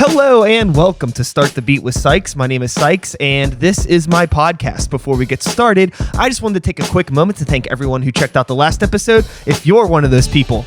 Hello and welcome to Start the Beat with Sykes. My name is Sykes and this is my podcast. Before we get started, I just wanted to take a quick moment to thank everyone who checked out the last episode. If you're one of those people,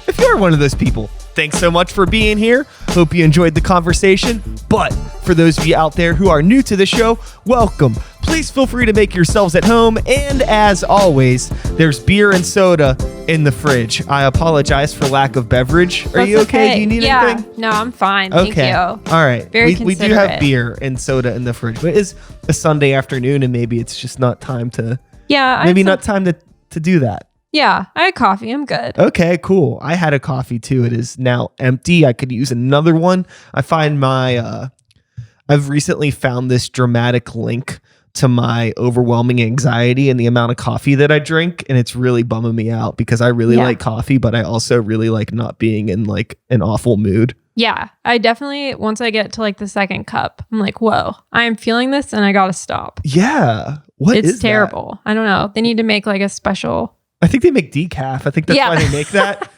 thanks so much for being here. Hope you enjoyed the conversation. But for those of you out there who are new to the show, welcome. Please feel free to make yourselves at home. And as always, there's beer and soda in the fridge. I apologize for lack of beverage. Are you okay? Do you need anything? No, I'm fine. Okay. Thank you. All right. Very we do have beer and soda in the fridge, but it's a Sunday afternoon and maybe it's just not time to to do that. Yeah, I had coffee. I'm good. Okay, cool. I had a coffee too. It is now empty. I could use another one. I find I've recently found this dramatic link to my overwhelming anxiety and the amount of coffee that I drink. And it's really bumming me out because I really like coffee, but I also really like not being in like an awful mood. Yeah, I definitely, once I get to like the second cup, I'm like, whoa, I am feeling this and I got to stop. Yeah. It's terrible. I don't know. They need to make like a special. I think they make decaf. I think that's why they make that.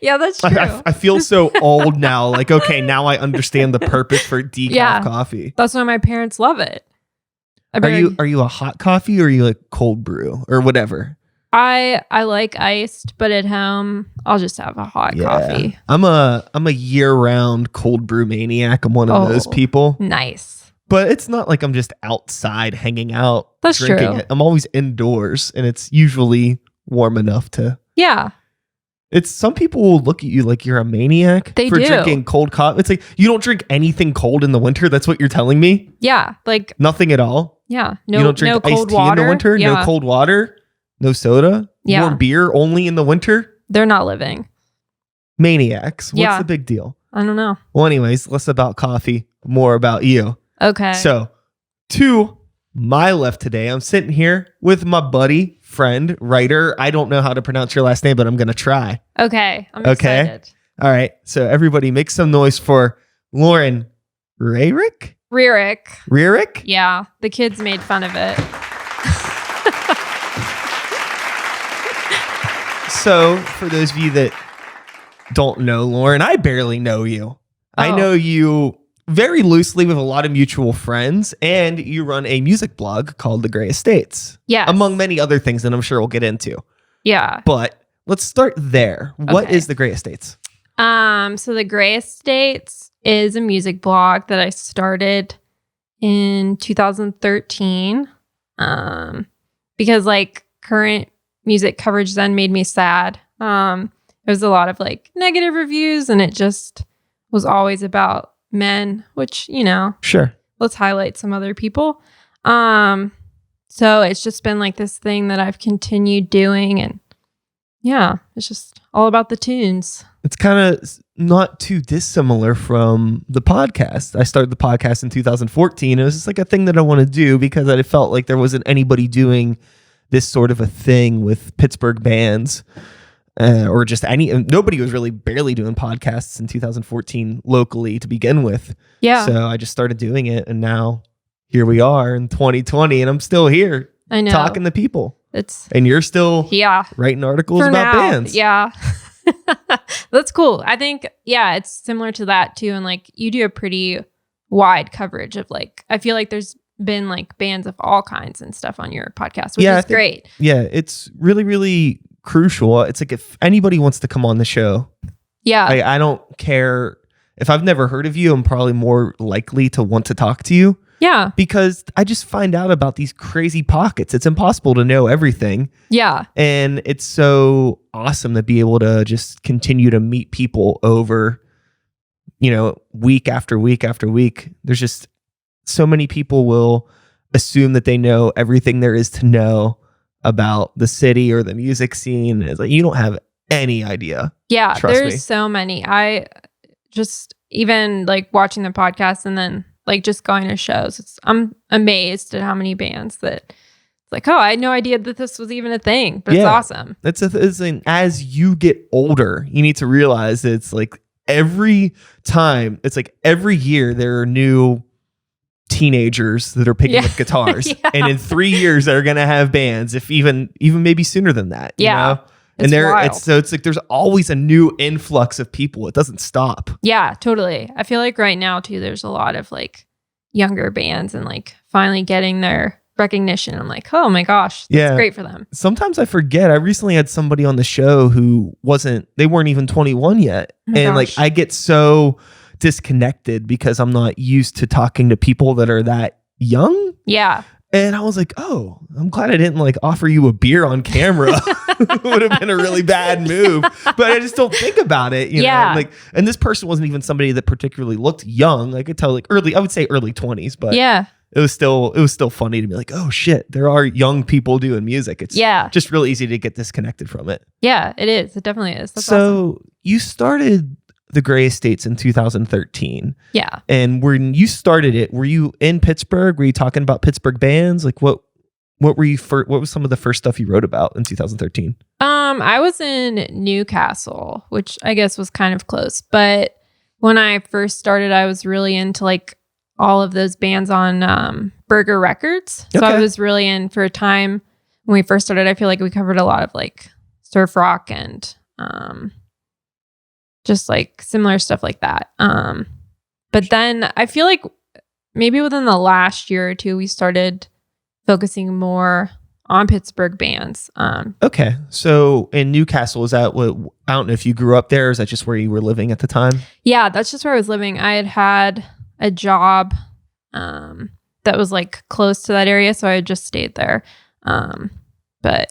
Yeah, that's true. I feel so old now. Like, okay, now I understand the purpose for decaf coffee. That's why my parents love it. Are you a hot coffee or are you a cold brew or whatever? I like iced, but at home I'll just have a hot coffee. I'm a year-round cold brew maniac. I'm one of those people. Nice. But it's not like I'm just outside hanging out drinking true. it. I'm always indoors and it's usually warm enough to. Yeah. It's some people will look at you like you're a maniac for drinking cold coffee. It's like you don't drink anything cold in the winter. That's what you're telling me? Yeah, like nothing at all. Yeah, you don't drink iced tea in the winter. Yeah. No cold water. No soda. Yeah, more beer only in the winter. They're not living. Maniacs. What's the big deal? I don't know. Well, anyways, less about coffee, more about you. Okay. So, to my left today, I'm sitting here with my buddy, friend, writer. I don't know how to pronounce your last name, but I'm going to try. Okay. I'm excited. All right. So everybody make some noise for Lauren Rearick? Rearick? Yeah. The kids made fun of it. So for those of you that don't know Lauren, I barely know you. I know you very loosely with a lot of mutual friends, and you run a music blog called The Gray Estates. Yes. Among many other things that I'm sure we'll get into. Yeah. But let's start there. What is The Gray Estates? So The Gray Estates is a music blog that I started in 2013. Because like current music coverage then made me sad. There was a lot of like negative reviews and it just was always about men, which, you know, sure, let's highlight some other people. So it's just been like this thing that I've continued doing, and yeah, it's just all about the tunes. It's kind of not too dissimilar from the podcast. I started the podcast in 2014. It was just like a thing that I want to do because I felt like there wasn't anybody doing this sort of a thing with Pittsburgh bands. Or just nobody was really barely doing podcasts in 2014 locally to begin with. Yeah. So I just started doing it, and now here we are in 2020, and I'm still here. I know. Talking to people. And you're still writing articles about bands. Yeah. That's cool. I think, it's similar to that too. And like you do a pretty wide coverage of like, I feel like there's been like bands of all kinds and stuff on your podcast, which is great. Yeah. It's really, really crucial. It's like if anybody wants to come on the show, I don't care if I've never heard of you. I'm probably more likely to want to talk to you, because I just find out about these crazy pockets. It's impossible to know everything, and it's so awesome to be able to just continue to meet people over, week after week after week. There's just so many people will assume that they know everything there is to know about the city or the music scene. It's like, you don't have any idea. Yeah, Trust there's me. so many. I just, even like watching the podcast and then like just going to shows, I'm amazed at how many bands that it's like, I had no idea that this was even a thing, but it's awesome. It's as you get older, you need to realize that it's like every year there are new teenagers that are picking up guitars, and in 3 years they're gonna have bands, if even maybe sooner than that. You know? It's like there's always a new influx of people. It doesn't stop. Yeah, totally. I feel like right now too, there's a lot of like younger bands and like finally getting their recognition. I'm like, oh my gosh, that's great for them. Sometimes I forget. I recently had somebody on the show who they weren't even 21 yet. And like I get so disconnected because I'm not used to talking to people that are that young. Yeah. And I was like, oh, I'm glad I didn't like offer you a beer on camera. It would have been a really bad move. But I just don't think about it. You know? Like, and this person wasn't even somebody that particularly looked young. I could tell like I would say early 20s, but it was still funny to be like, oh shit, there are young people doing music. It's just real easy to get disconnected from it. Yeah, it is. It definitely is. That's so awesome. You started the Gray Estates in 2013. Yeah. And when you started it, were you in Pittsburgh? Were you talking about Pittsburgh bands? Like what were you what was some of the first stuff you wrote about in 2013? I was in Newcastle, which I guess was kind of close. But when I first started, I was really into like all of those bands on Burger Records. So I was really in for a time when we first started. I feel like we covered a lot of like surf rock and just like similar stuff like that. But then I feel like maybe within the last year or two, we started focusing more on Pittsburgh bands. Okay. So in Newcastle, is that what, I don't know if you grew up there, or is that just where you were living at the time? Yeah, that's just where I was living. I had a job that was like close to that area, so I had just stayed there. But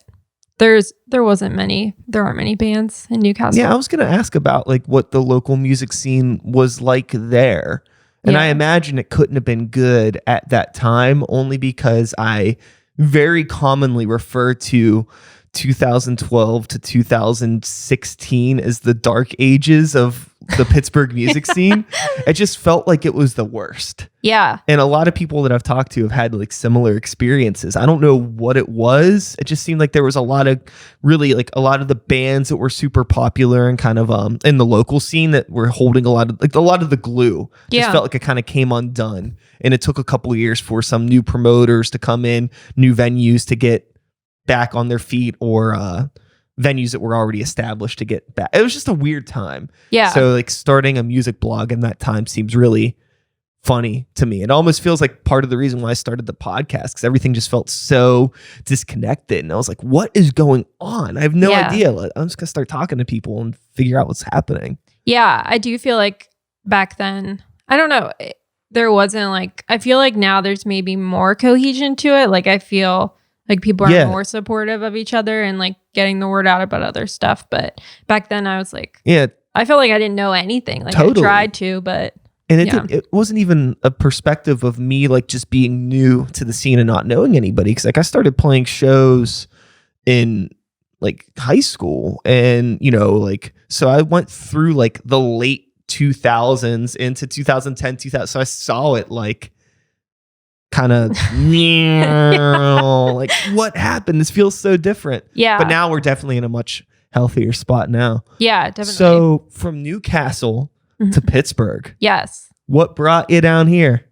there aren't many bands in Newcastle. Yeah, I was going to ask about like what the local music scene was like there. And I imagine it couldn't have been good at that time, only because I very commonly refer to 2012 to 2016 as the dark ages of the Pittsburgh music scene. It just felt like it was the worst. Yeah. And a lot of people that I've talked to have had like similar experiences. I don't know what it was. It just seemed like there was a lot of the bands that were super popular and kind of in the local scene that were holding a lot of the glue. Just felt like it kind of came undone. And it took a couple of years for some new promoters to come in, new venues to get back on their feet, or venues that were already established to get back. It was just a weird time. Yeah. So like starting a music blog in that time seems really funny to me. It almost feels like part of the reason why I started the podcast, because everything just felt so disconnected. And I was like, what is going on? I have no idea. I'm just going to start talking to people and figure out what's happening. Yeah. I do feel like back then, I don't know, there wasn't like, I feel like now there's maybe more cohesion to it. Like I feel like people are more supportive of each other and like getting the word out about other stuff. But back then I was like, I felt like I didn't know anything. Like I tried to, but. And it wasn't even a perspective of me like just being new to the scene and not knowing anybody. Cause like I started playing shows in like high school, and so I went through like the late 2000s into 2010, 2000. So I saw it like kind of like what happened? This feels so different. Yeah. But now we're definitely in a much healthier spot now. Yeah, definitely. So from Newcastle to Pittsburgh. Yes. What brought you down here?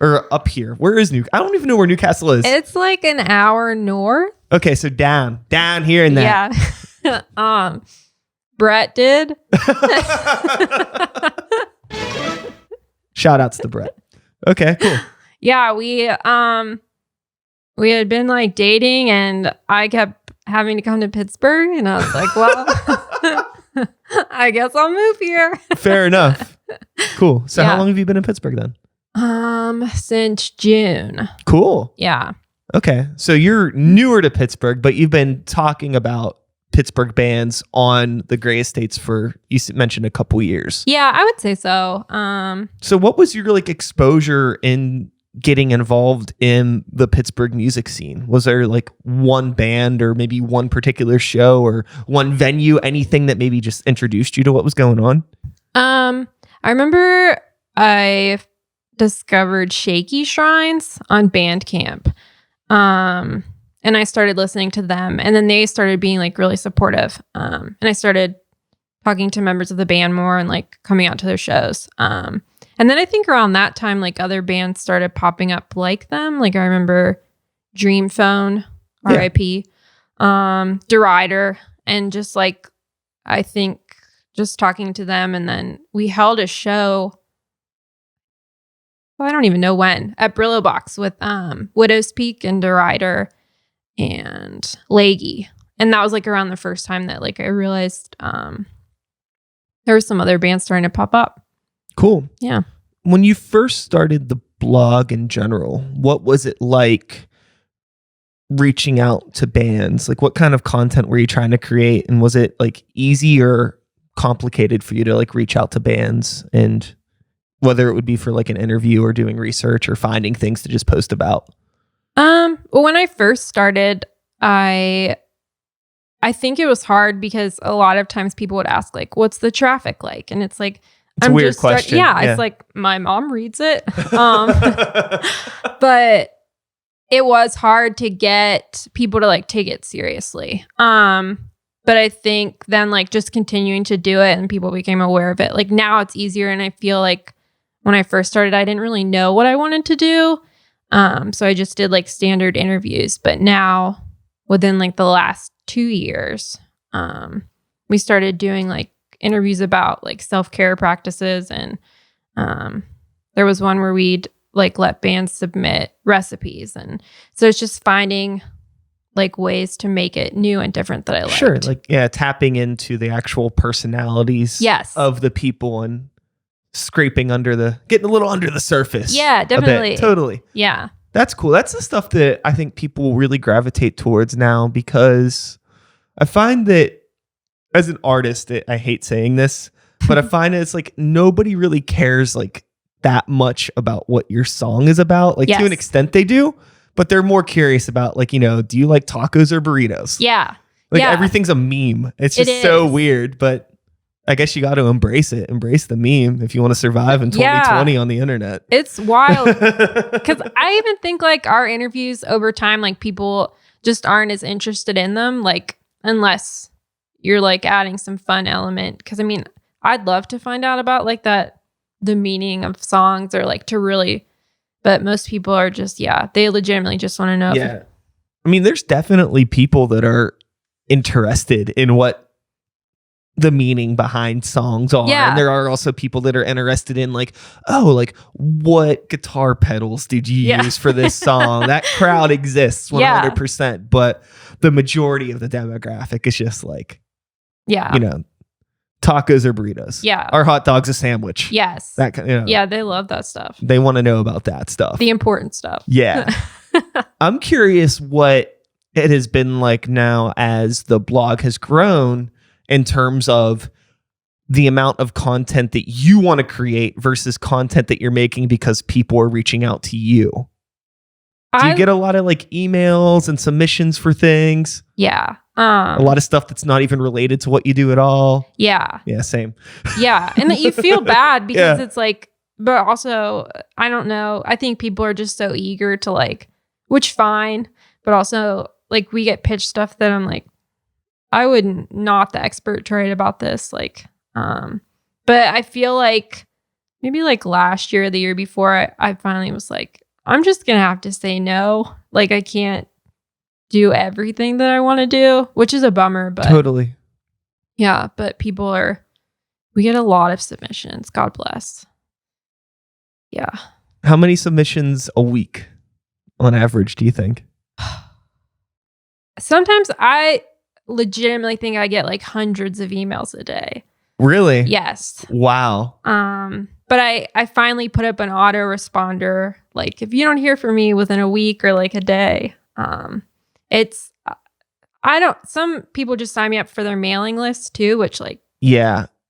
Or up here? Where is I don't even know where Newcastle is. It's like an hour north. Okay, so down here in that. Yeah. Brett did. Shout outs to Brett. Okay, cool. Yeah, we had been like dating, and I kept having to come to Pittsburgh, and I was like, well, I guess I'll move here. Fair enough. Cool. So how long have you been in Pittsburgh then? Since June. Cool. Yeah. Okay. So you're newer to Pittsburgh, but you've been talking about Pittsburgh bands on the Gray Estates for, you mentioned, a couple years. Yeah, I would say so. So what was your like exposure in getting involved in the Pittsburgh music scene? Was there like one band or maybe one particular show or one venue, anything that maybe just introduced you to what was going on? I remember I discovered Shaky Shrines on Bandcamp. And I started listening to them, and then they started being like really supportive. And I started talking to members of the band more and like coming out to their shows. And then I think around that time, like other bands started popping up like them. Like I remember Dream Phone, R.I.P., Derider, and just like, I think just talking to them. And then we held a show, I don't even know when, at Brillo Box with Widow's Peak and DeRider and Leggy. And that was like around the first time that like I realized there were some other bands starting to pop up. Cool. Yeah. When you first started the blog in general, what was it like reaching out to bands? Like what kind of content were you trying to create? And was it like easy or complicated for you to like reach out to bands, and whether it would be for like an interview or doing research or finding things to just post about? Well, when I first started, I think it was hard because a lot of times people would ask like, what's the traffic like? And it's like, it's a weird question. Yeah, it's like my mom reads it. But it was hard to get people to like take it seriously. But I think then like just continuing to do it and people became aware of it. Like now it's easier, and I feel like when I first started, I didn't really know what I wanted to do. So I just did like standard interviews. But now within like the last 2 years, we started doing like interviews about like self-care practices. And there was one where we'd like let bands submit recipes. And so it's just finding like ways to make it new and different that I liked. Sure. Like, yeah, tapping into the actual personalities of the people and scraping getting a little under the surface. Yeah, definitely. Totally. Yeah. That's cool. That's the stuff that I think people really gravitate towards now, because I find that as an artist, I hate saying this, but I find it's like nobody really cares like that much about what your song is about. Like to an extent they do, but they're more curious about like, do you like tacos or burritos? Yeah. Like everything's a meme. It's just so weird, but I guess you got to embrace it. Embrace the meme if you want to survive in 2020 on the internet. It's wild. Because I even think like our interviews over time, like people just aren't as interested in them, like unless you're like adding some fun element. Because I mean, I'd love to find out about like the meaning of songs, or like to really, but most people are just, they legitimately just want to know. Yeah. I mean, there's definitely people that are interested in what the meaning behind songs are. Yeah. And there are also people that are interested in like, oh, like what guitar pedals did you use for this song? That crowd exists 100%. But the majority of the demographic is just like, tacos or burritos. Yeah. Are hot dogs a sandwich? Yes. That kind, Yeah, they love that stuff. They want to know about that stuff. The important stuff. Yeah. I'm curious what it has been like now as the blog has grown, in terms of the amount of content that you want to create versus content that you're making because people are reaching out to you. Do you get a lot of like emails and submissions for things? Yeah. A lot of stuff that's not even related to what you do at all? Yeah. Yeah, same. Yeah. And you feel bad because it's like, but also, I don't know. I think people are just so eager to like, which fine, but also like we get pitched stuff that I'm like, I would not the expert to write about this. Like, but I feel like maybe like last year or the year before, I finally was like, I'm just going to have to say no. Like I can't do everything that I want to do, which is a bummer, but totally. Yeah. But we get a lot of submissions. God bless. Yeah. How many submissions a week on average, do you think? Sometimes I legitimately think I get like hundreds of emails a day. Really? Yes. Wow. But I finally put up an autoresponder. Like if you don't hear from me within a week or like a day, some people just sign me up for their mailing list too, which like,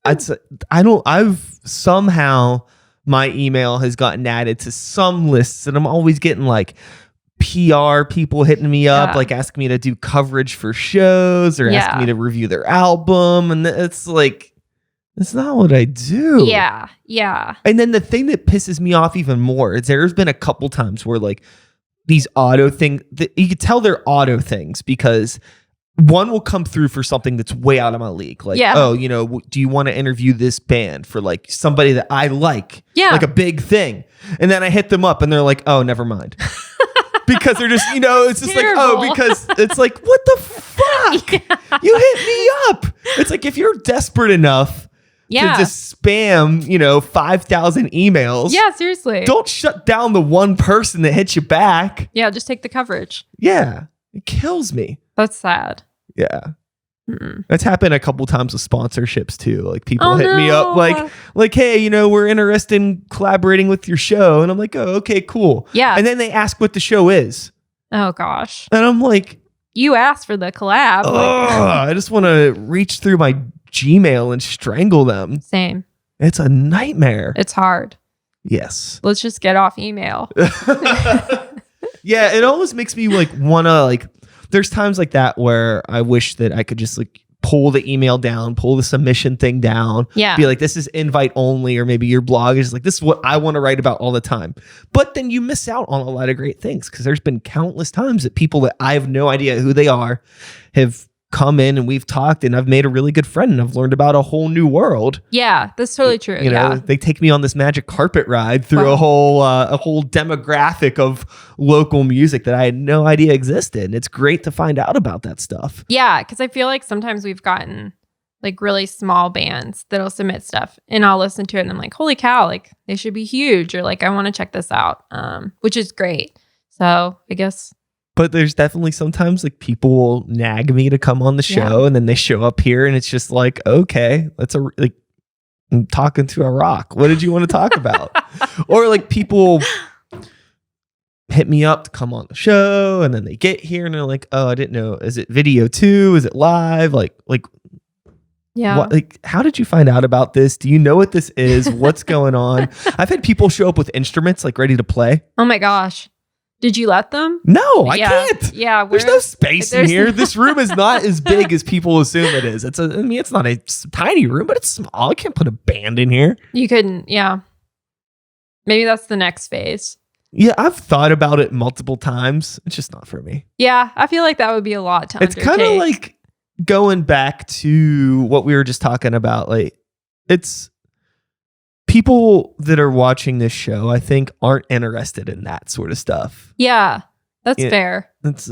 I've somehow my email has gotten added to some lists, and I'm always getting like PR people hitting me up, like asking me to do coverage for shows or asking me to review their album. And it's like, it's not what I do. Yeah. Yeah. And then the thing that pisses me off even more is there's been a couple times where like these auto things, you could tell they're auto things because one will come through for something that's way out of my league. Like, do you want to interview this band for like somebody that I like? Yeah. Like a big thing. And then I hit them up and they're like, oh, never mind. because they're just, it's just terrible. like, oh, because it's like, what the fuck? Yeah. You hit me up. It's like, if you're desperate enough to just spam, 5,000 emails. Yeah, seriously. Don't shut down the one person that hits you back. Yeah, just take the coverage. Yeah, it kills me. That's sad. Yeah. That's happened a couple times with sponsorships too. Like people hit me up like, hey, we're interested in collaborating with your show. And I'm like, oh, okay, cool. Yeah. And then they ask what the show is. Oh gosh. And I'm like, you asked for the collab. I just want to reach through my Gmail and strangle them. Same. It's a nightmare. It's hard. Yes. Let's just get off email. Yeah, it always makes me want to there's times like that where I wish that I could just pull the email down, pull the submission thing down. Yeah. Be like, this is invite only, or maybe your blog is this is what I want to write about all the time. But then you miss out on a lot of great things because there's been countless times that people that I have no idea who they are have come in and we've talked and I've made a really good friend and I've learned about a whole new world. Yeah, that's totally true. They take me on this magic carpet ride through a whole demographic of local music that I had no idea existed. And it's great to find out about that stuff. Yeah, because I feel like sometimes we've gotten really small bands that'll submit stuff and I'll listen to it and I'm like, holy cow, they should be huge, or I want to check this out, which is great. So I guess. But there's definitely sometimes people will nag me to come on the show and then they show up here and it's just okay, I'm talking to a rock. What did you want to talk about? Or people hit me up to come on the show and then they get here and they're like, oh, I didn't know. Is it video too? Is it live? Yeah. What, how did you find out about this? Do you know what this is? What's going on? I've had people show up with instruments ready to play. Oh my gosh. Did you let them? No, I can't. Yeah, there's no space in here. This room is not as big as people assume it is. It's not a tiny room, but it's small. I can't put a band in here. You couldn't. Yeah. Maybe that's the next phase. Yeah, I've thought about it multiple times. It's just not for me. Yeah, I feel like that would be a lot to undertake. It's kind of like going back to what we were just talking about. It's people that are watching this show, I think, aren't interested in that sort of stuff. Yeah, that's fair. It's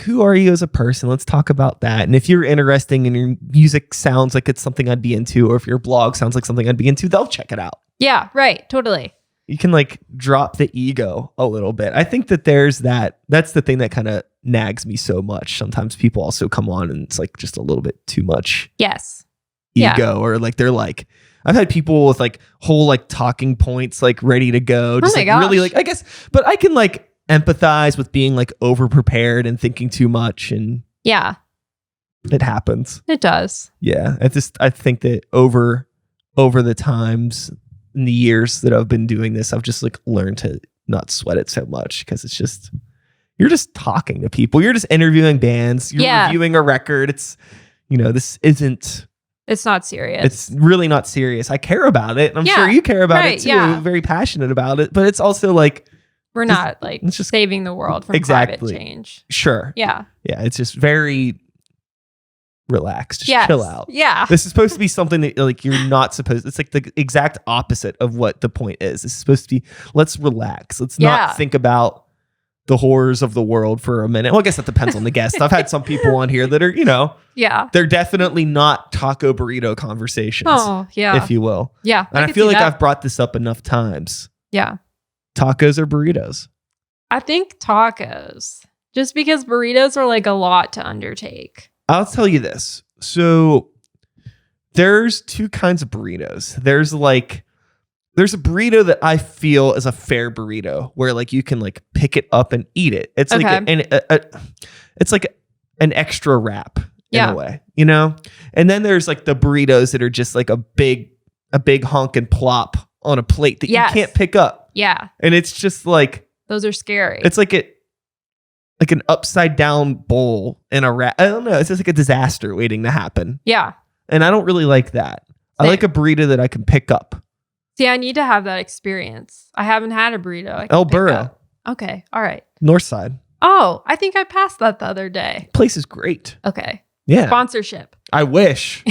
who are you as a person? Let's talk about that. And if you're interesting and your music sounds like it's something I'd be into, or if your blog sounds like something I'd be into, they'll check it out. Yeah, right. Totally. You can drop the ego a little bit. I think that there's that's the thing that kind of nags me so much. Sometimes people also come on and it's just a little bit too much. Yes. Ego, or they're I've had people with whole talking points ready to go. Just really I guess, but I can empathize with being over prepared and thinking too much, and yeah, it happens. It does. Yeah, I think that over the times in the years that I've been doing this, I've just learned to not sweat it so much because it's just you're just talking to people, you're just interviewing bands, you're reviewing a record. It's this isn't. It's not serious. It's really not serious. I care about it. I'm sure you care about it too. Yeah. Very passionate about it. But it's also we're not it's just saving the world from climate change. Sure. Yeah. Yeah. It's just very relaxed. Just chill out. Yeah. This is supposed to be something that you're not supposed. It's the exact opposite of what the point is. It's supposed to be, let's relax. Let's not think about the horrors of the world for a minute. Well, I guess that depends on the guest. I've had some people on here that are, they're definitely not taco burrito conversations. Oh, yeah. If you will. Yeah. And I feel I've brought this up enough times. Yeah. Tacos or burritos? I think tacos. Just because burritos are a lot to undertake. I'll tell you this. So there's two kinds of burritos. There's a burrito that I feel is a fair burrito where you can pick it up and eat it. It's it's an extra wrap in a way, And then there's the burritos that are just a big hunk and plop on a plate that you can't pick up. Yeah. And it's just those are scary. It's an upside down bowl in a wrap. I don't know. It's just a disaster waiting to happen. Yeah. And I don't really like that. Same. I like a burrito that I can pick up. See, I need to have that experience. I haven't had a burrito. El Burro. Okay. All right. North Side. Oh, I think I passed that the other day. Place is great. Okay. Yeah. Sponsorship. I wish.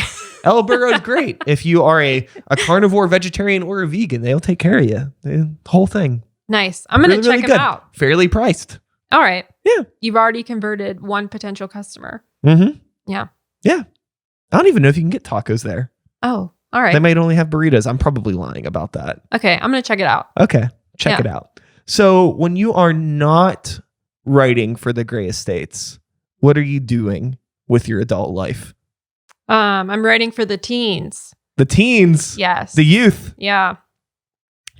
El Burro is great. If you are a carnivore, vegetarian, or a vegan, they'll take care of you. The whole thing. Nice. I'm going to check them out. Fairly priced. All right. Yeah. You've already converted one potential customer. Mm-hmm. Yeah. Yeah. I don't even know if you can get tacos there. Oh, all right. They might only have burritos. I'm probably lying about that. Okay. I'm going to check it out. Okay. Check it out. So when you are not writing for the Gray Estates, what are you doing with your adult life? I'm writing for the teens. The teens? Yes. The youth? Yeah.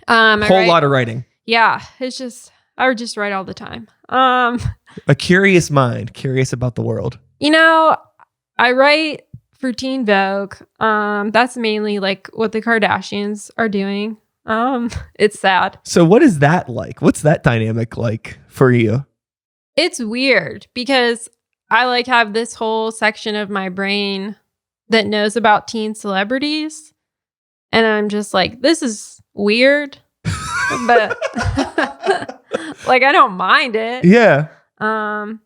Whole lot of writing. Yeah. It's just, I would just write all the time. A curious mind, curious about the world. I write for Teen Vogue. That's mainly like what the Kardashians are doing. It's sad. So what is that like? What's that dynamic like for you? It's weird because I like have this whole section of my brain that knows about teen celebrities. And I'm just like, this is weird, but like, I don't mind it. Yeah. I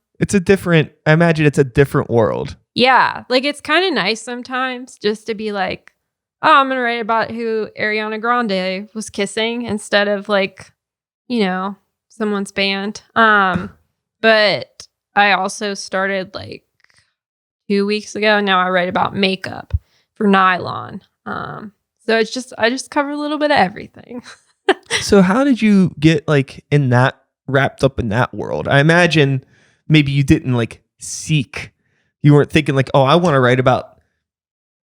imagine it's a different world. Yeah. Like, it's kind of nice sometimes just to be like, oh, I'm going to write about who Ariana Grande was kissing instead of like, someone's band. But I also started like 2 weeks ago. Now I write about makeup for Nylon. So it's just, I just cover a little bit of everything. So how did you get like wrapped up in that world? I imagine maybe you didn't like you weren't thinking like, oh, I want to write about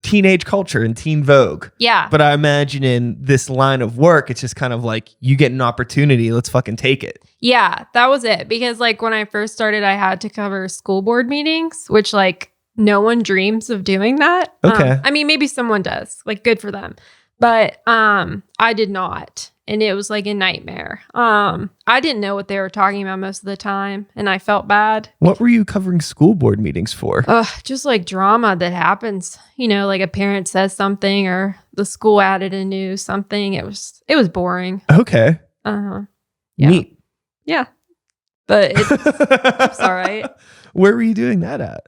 teenage culture and Teen Vogue. Yeah. But I imagine in this line of work, it's just kind of like you get an opportunity. Let's fucking take it. Yeah, that was it. Because like when I first started, I had to cover school board meetings, which like no one dreams of doing that. Okay. I mean, maybe someone does, like good for them. But I did not. And it was like a nightmare. I didn't know what they were talking about most of the time. And I felt bad. What were you covering school board meetings for? Just like drama that happens. Like a parent says something or the school added a new something. It was boring. Okay. Yeah. Neat. Yeah. But it's all right. Where were you doing that at?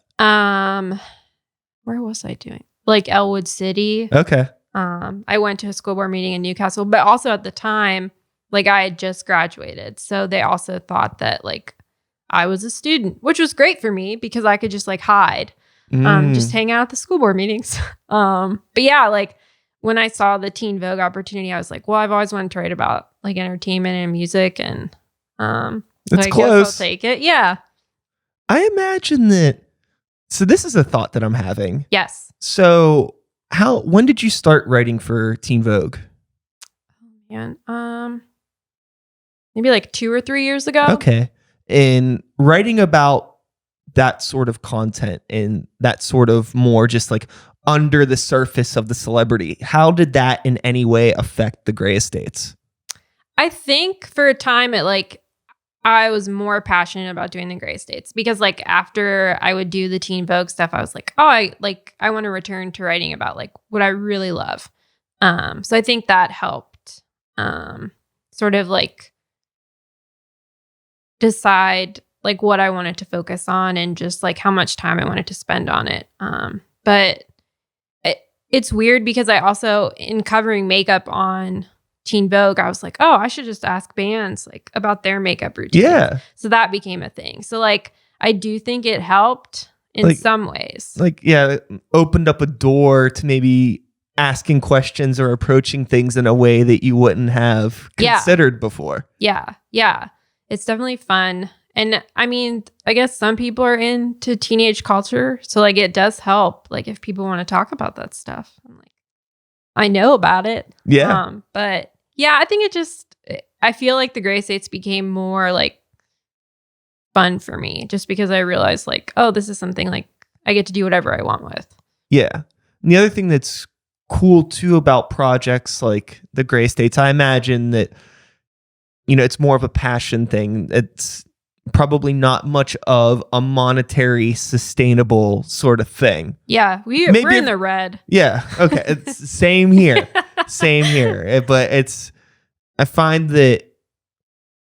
Where was I doing? Like Elwood City. Okay. I went to a school board meeting in Newcastle, but also at the time, like I had just graduated. So they also thought that like I was a student, which was great for me because I could just like hide, just hang out at the school board meetings. But yeah, like when I saw the Teen Vogue opportunity, I was like, well, I've always wanted to write about like entertainment and music and, it's I close. guess I'll take it. Yeah. I imagine that. So this is a thought that I'm having. Yes. So when did you start writing for Teen Vogue? Man, maybe like 2 or 3 years ago. Okay. And writing about that sort of content and that sort of more just like under the surface of the celebrity, how did that in any way affect the Gray Estates? I think for a time I was more passionate about doing the Gray Estates because like after I would do the Teen Vogue stuff, I was like, oh, I want to return to writing about like what I really love. So I think that helped sort of like decide like what I wanted to focus on and just like how much time I wanted to spend on it. But it's weird because I also, in covering makeup on Teen Vogue, I was like, oh, I should just ask bands like about their makeup routines. Yeah. So that became a thing. So like, I do think it helped in some ways. Like, yeah, it opened up a door to maybe asking questions or approaching things in a way that you wouldn't have considered before. Yeah. Yeah. It's definitely fun. And I mean, I guess some people are into teenage culture. So like, it does help. Like if people want to talk about that stuff, I'm like, I know about it. Yeah. But yeah, I think I feel like the Gray Estates became more like fun for me just because I realized like, oh, this is something like I get to do whatever I want with. Yeah. And the other thing that's cool too about projects like the Gray Estates, I imagine that, it's more of a passion thing. It's probably not much of a monetary sustainable sort of thing. Yeah, we're in the red. Yeah. Okay. It's same here. Same here. But I find that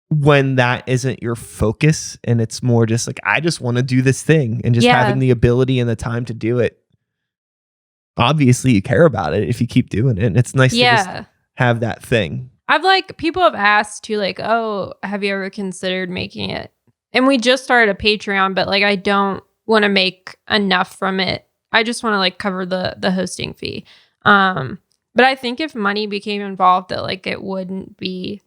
when that isn't your focus and it's more just like, I just want to do this thing and just having the ability and the time to do it. Obviously you care about it if you keep doing it. And it's nice to just have that thing. People have asked too, like, oh, have you ever considered making it and we just started a Patreon, but like I don't want to make enough from it. I just want to like cover the hosting fee. But I think if money became involved, that like it wouldn't be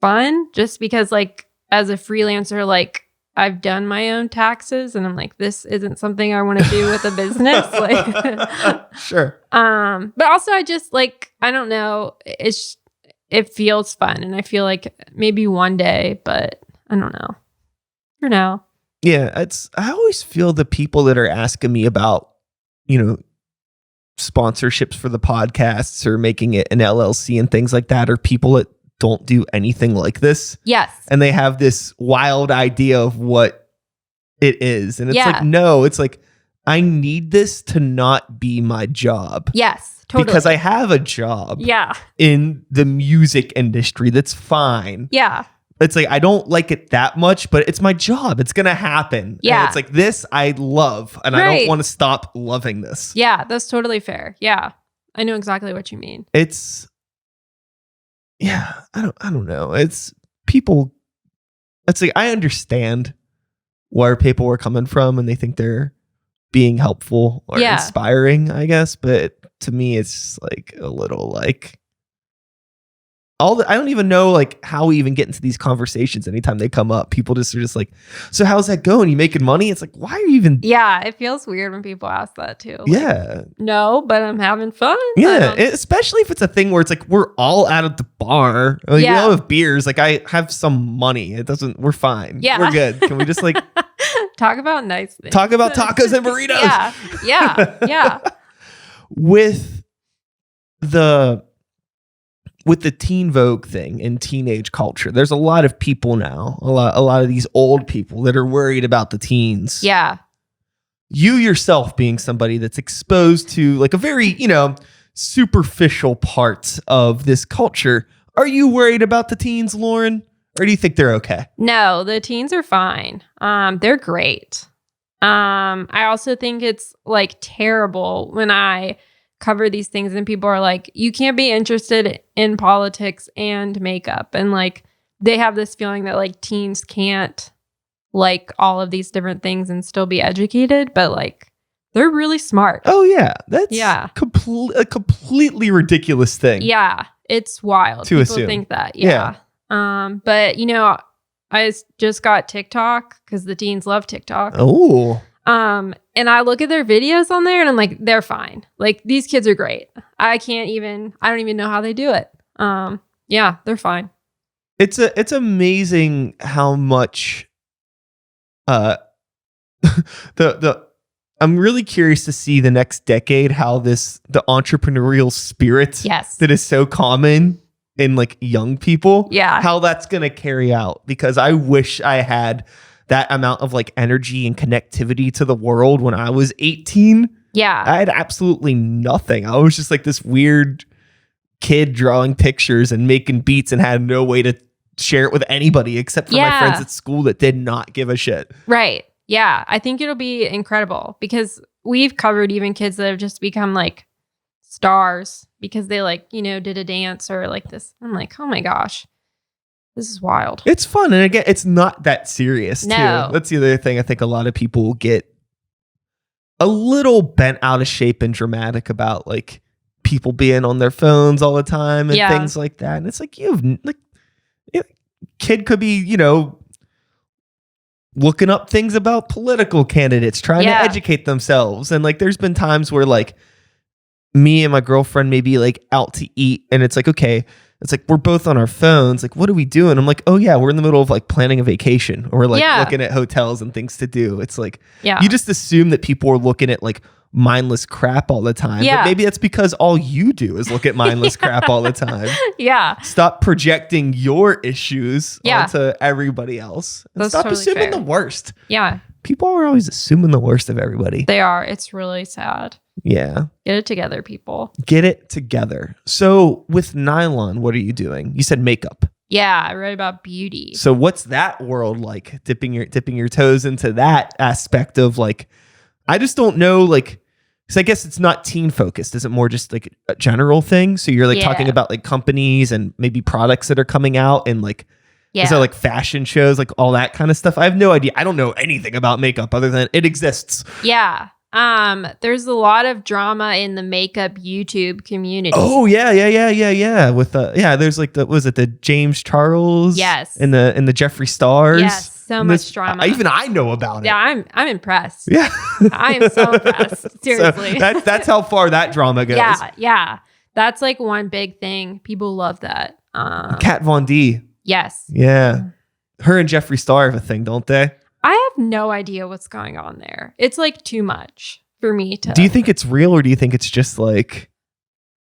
fun, just because like as a freelancer, like I've done my own taxes and I'm like, this isn't something I want to do with a business. Like, sure. But also I just like, I don't know. It feels fun. And I feel like maybe one day, but I don't know. For now. Yeah. I always feel the people that are asking me about, sponsorships for the podcasts or making it an LLC and things like that are people that don't do anything like this. Yes. And they have this wild idea of what it is. And it's like, no, it's like, I need this to not be my job. Yes, totally. Because I have a job in the music industry that's fine. Yeah. It's like, I don't like it that much, but it's my job. It's going to happen. Yeah. And it's like, this I love, and I don't want to stop loving this. Yeah, that's totally fair. Yeah. I know exactly what you mean. I don't know. It's people. It's like, I understand where people are coming from and they think they're being helpful or inspiring, I guess. But to me, it's like a little like I don't even know like how we even get into these conversations anytime they come up. People just are just like, so how's that going? You making money? It's like, why are you even? Yeah, it feels weird when people ask that too. Like, yeah. No, but I'm having fun. Yeah, especially if it's a thing where it's like we're all out at the bar. Like, we all have beers. Like I have some money. We're fine. Yeah. We're good. Can we just like talk about nice things? Talk about tacos and burritos. Yeah. With the teen Vogue thing and teenage culture, there's a lot of people now, a lot of these old people that are worried about the teens. Yeah. You yourself being somebody that's exposed to like a very, superficial part of this culture. Are you worried about the teens, Lauren? Or do you think they're okay? No, the teens are fine. They're great. I also think it's like terrible when I cover these things and people are like, you can't be interested in politics and makeup. And like, they have this feeling that like teens can't like all of these different things and still be educated, but like, they're really smart. Oh yeah. That's a completely ridiculous thing. Yeah. It's wild. To people assume. Think that. Yeah. But I just got TikTok because the teens love TikTok. Oh. And I look at their videos on there and I'm like, they're fine. Like these kids are great. I don't even know how they do it. Yeah, they're fine. It's amazing how much, I'm really curious to see the next decade, how the entrepreneurial spirit that is so common in like young people, how that's going to carry out, because I wish I had that amount of like energy and connectivity to the world when I was 18. Yeah. I had absolutely nothing. I was just like this weird kid drawing pictures and making beats and had no way to share it with anybody except for my friends at school that did not give a shit. Right. Yeah. I think it'll be incredible because we've covered even kids that have just become like stars because they like, did a dance or like this. I'm like, oh my gosh. This is wild. It's fun. And again, it's not that serious, too. That's the other thing I think a lot of people get a little bent out of shape and dramatic about, like, people being on their phones all the time and things like that. And it's like, kid could be, looking up things about political candidates, trying to educate themselves. And, like, there's been times where, like, me and my girlfriend may be, like, out to eat. And it's like, okay, it's like we're both on our phones. Like, what are we doing? I'm like, oh yeah, we're in the middle of like planning a vacation or like looking at hotels and things to do. It's like, you just assume that people are looking at like mindless crap all the time. But maybe that's because all you do is look at mindless crap all the time. Yeah. Stop projecting your issues onto everybody else. And stop totally assuming the worst. Yeah. People are always assuming the worst of everybody. They are. It's really sad. Yeah. Get it together, people. Get it together. So with Nylon, what are you doing? You said makeup. Yeah, I wrote about beauty. So what's that world like? Dipping your toes into that aspect of like, I just don't know, like, because I guess it's not teen focused. Is it more just like a general thing? So you're like talking about like companies and maybe products that are coming out and like Yeah. Is there like fashion shows, like all that kind of stuff? I have no idea. I don't know anything about makeup other than it exists. Yeah. There's a lot of drama in the makeup YouTube community. Oh yeah. With there's like was it the James Charles? Yes. And the Jeffree Stars? Yes. So much drama. Even I know about it. Yeah, I'm impressed. Yeah. I am so impressed. Seriously. So that's how far that drama goes. Yeah. That's like one big thing. People love that. Kat Von D. Yes. Yeah. Her and Jeffree Star have a thing, don't they? I have no idea what's going on there. It's like too much for me to. Do you think it's real or do you think it's just like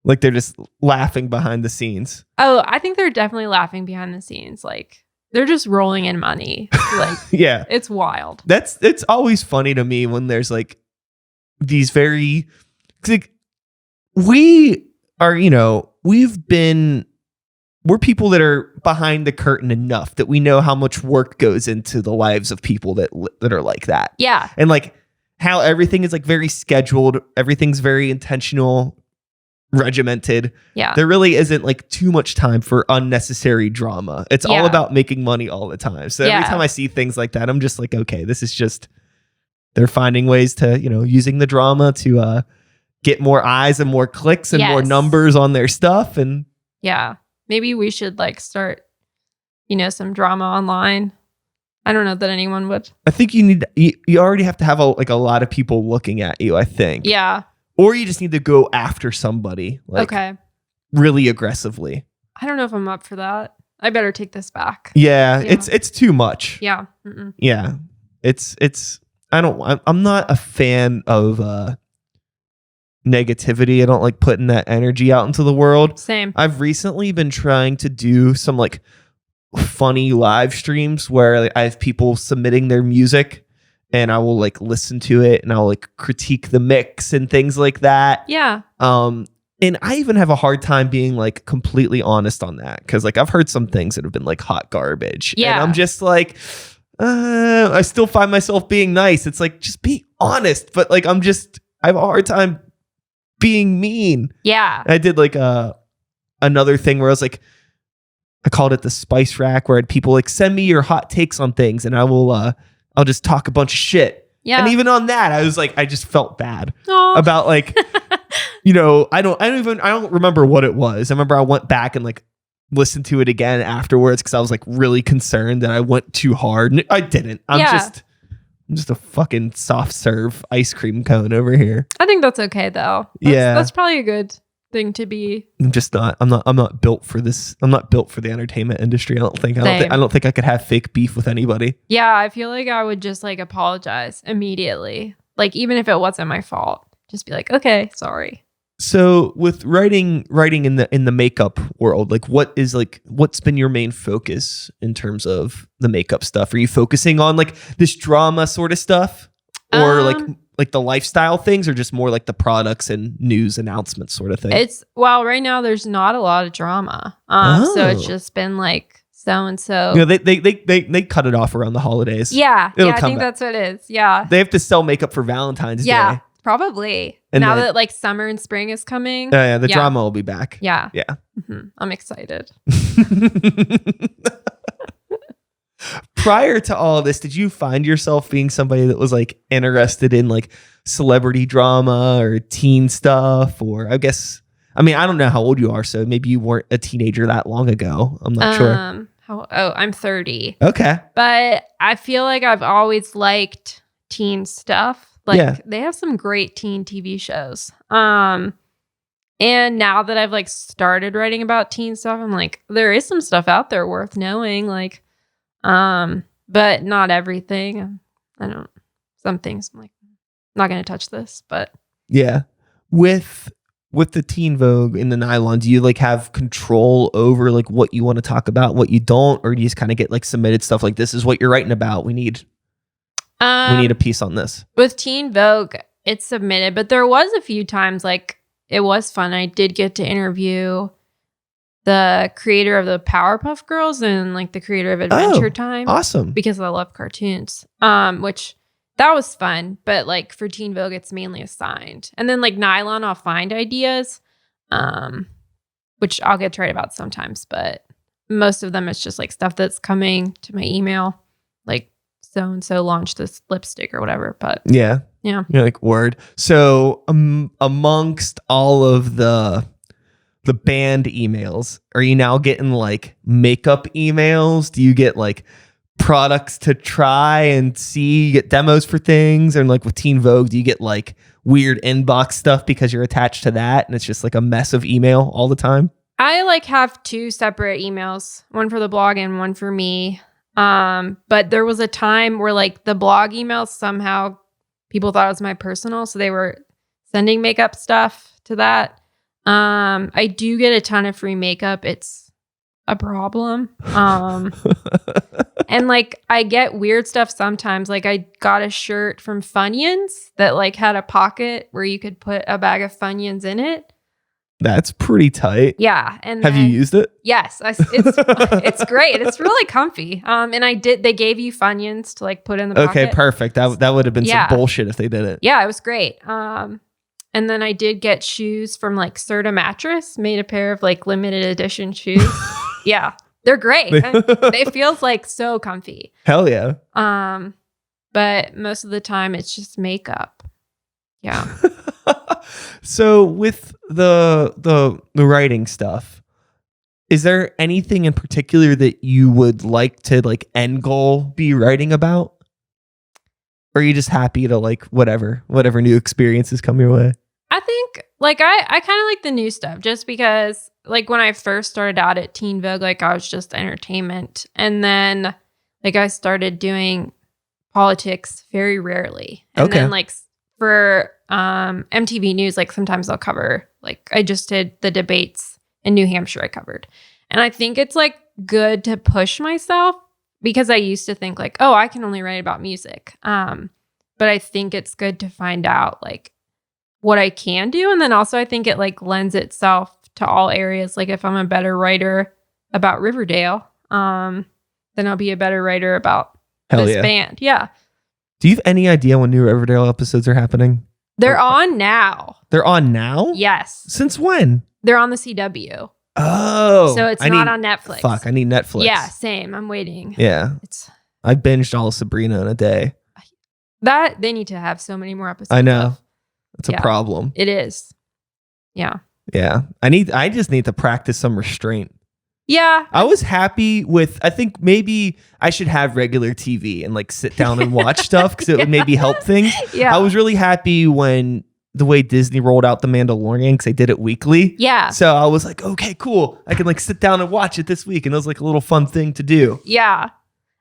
they're just laughing behind the scenes? Oh, I think they're definitely laughing behind the scenes. Like they're just rolling in money. Like yeah. It's wild. It's always funny to me when there's like these very like we are, we're people that are behind the curtain enough that we know how much work goes into the lives of people that are like that. Yeah. And like how everything is like very scheduled. Everything's very intentional, regimented. Yeah. There really isn't like too much time for unnecessary drama. It's all about making money all the time. So every time I see things like that, I'm just like, okay, this is just, they're finding ways to, using the drama to get more eyes and more clicks and more numbers on their stuff. And yeah. Maybe we should like start, some drama online. I don't know that anyone would. I think you already have to have a lot of people looking at you, I think. Yeah. Or you just need to go after somebody really aggressively. I don't know if I'm up for that. I better take this back. Yeah. It's too much. Yeah. Yeah. I'm not a fan of negativity. I don't like putting that energy out into the world. Same. I've recently been trying to do some like funny live streams where like, I have people submitting their music and I will like listen to it and I'll like critique the mix and things like that. Yeah. And I even have a hard time being like completely honest on that because like I've heard some things that have been like hot garbage. Yeah. And I'm just like, I still find myself being nice. It's like, just be honest. But like, I have a hard time being mean. Yeah. I did like another thing where I was like, I called it the spice rack, where I had people like send me your hot takes on things and I'll just talk a bunch of shit. Yeah. And even on that, I was like, I just felt bad Aww. about like, I don't remember what it was. I remember I went back and like listened to it again afterwards because I was like really concerned that I went too hard. I didn't. I'm just a fucking soft serve ice cream cone over here. I think that's okay though. That's probably a good thing to be. I'm just not. I'm not built for this. I'm not built for the entertainment industry. I don't think I could have fake beef with anybody. Yeah, I feel like I would just like apologize immediately. Like even if it wasn't my fault, just be like, okay, sorry. So with writing in the makeup world, like what's been your main focus in terms of the makeup stuff? Are you focusing on like this drama sort of stuff, or like the lifestyle things, or just more like the products and news announcements sort of thing? Right now there's not a lot of drama, so it's just been like so and so. They cut it off around the holidays. Yeah, I think that's what it is. Yeah, they have to sell makeup for Valentine's Day. Probably. And now that like summer and spring is coming. The drama will be back. Yeah. Yeah. Mm-hmm. I'm excited. Prior to all of this, did you find yourself being somebody that was like interested in like celebrity drama or teen stuff? Or I don't know how old you are, so maybe you weren't a teenager that long ago. I'm not sure. I'm 30. Okay. But I feel like I've always liked teen stuff. Like they have some great teen TV shows. And now that I've like started writing about teen stuff, I'm like, there is some stuff out there worth knowing. Like, but not everything. Some things I'm like, not going to touch this, but yeah. With the Teen Vogue in the Nylon, do you like have control over like what you want to talk about, what you don't, or do you just kind of get like submitted stuff like, this is what you're writing about, we need a piece on this? With Teen Vogue, it's submitted, but there was a few times like it was fun. I did get to interview the creator of the Powerpuff Girls and like the creator of Adventure Time. Awesome. Because I love cartoons. Which that was fun, but like for Teen Vogue, it's mainly assigned. And then like Nylon, I'll find ideas, which I'll get to write about sometimes, but most of them, it's just like stuff that's coming to my email, like so-and-so launched this lipstick or whatever. But yeah. You're like, word. So amongst all of the band emails, are you now getting like makeup emails? Do you get like products to try and see? You get demos for things? And like with Teen Vogue, do you get like weird inbox stuff because you're attached to that and it's just like a mess of email all the time? I like have 2 separate emails, one for the blog and one for me. But there was a time where like the blog emails, somehow people thought it was my personal, so they were sending makeup stuff to that. I do get a ton of free makeup. It's a problem. And like I get weird stuff sometimes. Like I got a shirt from Funyuns that like had a pocket where you could put a bag of Funyuns in it. That's pretty tight. Yeah. And have you used it? Yes. It's great. It's really comfy. And they gave you Funyuns to like put in the pocket. Okay, perfect. That would have been some bullshit if they did it. Yeah, it was great. And then I did get shoes from like Serta Mattress, made a pair of like limited edition shoes. Yeah, they're great. They feels like so comfy. Hell yeah. But most of the time it's just makeup. Yeah. So with the writing stuff, is there anything in particular that you would like to like end goal be writing about? Or are you just happy to like whatever new experiences come your way? I think like I kind of like the new stuff just because like when I first started out at Teen Vogue, like I was just entertainment. And then like I started doing politics very rarely. And then like for MTV News, like sometimes I'll cover, like I just did the debates in New Hampshire I covered. And I think it's like good to push myself because I used to think like, oh, I can only write about music. But I think it's good to find out like what I can do. And then also I think it like lends itself to all areas. Like if I'm a better writer about Riverdale, then I'll be a better writer about this band. Yeah. Do you have any idea when new Riverdale episodes are happening? They're on now. They're on now? Yes. Since when? They're on the CW. Oh. So it's not on Netflix. Fuck, I need Netflix. Yeah, same. I'm waiting. Yeah. I binged all of Sabrina in a day. That they need to have so many more episodes. I know. It's a problem. It is. Yeah. Yeah. I just need to practice some restraint. Yeah. I was happy with, I think maybe I should have regular TV and like sit down and watch stuff because it would maybe help things. Yeah. I was really happy when the way Disney rolled out The Mandalorian because they did it weekly. Yeah. So I was like, okay, cool. I can like sit down and watch it this week. And it was like a little fun thing to do. Yeah.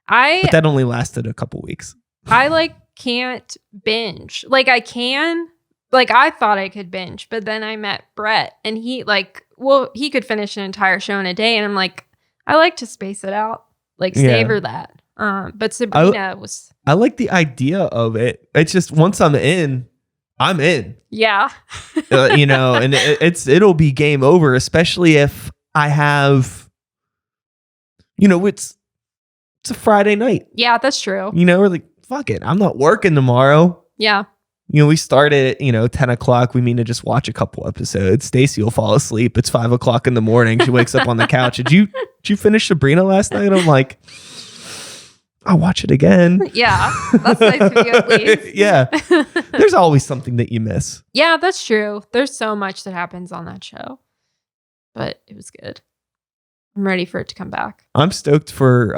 But that only lasted a couple weeks. I like can't binge. Like I can. Like I thought I could binge, but then I met Brett and he like, well, he could finish an entire show in a day. And I'm like, I like to space it out, like savor that. But Sabrina was. I like the idea of it. It's just once I'm in. Yeah. You know, and it'll be game over, especially if I have, you know, it's a Friday night. Yeah, that's true. You know, we're like, fuck it. I'm not working tomorrow. Yeah. You know, we start at, 10 o'clock. We mean to just watch a couple episodes. Stacy will fall asleep. It's 5 o'clock in the morning. She wakes up on the couch. Did you finish Sabrina last night? I'm like, I'll watch it again. Yeah. That's nice of you at least. Yeah. There's always something that you miss. Yeah, that's true. There's so much that happens on that show. But it was good. I'm ready for it to come back. I'm stoked for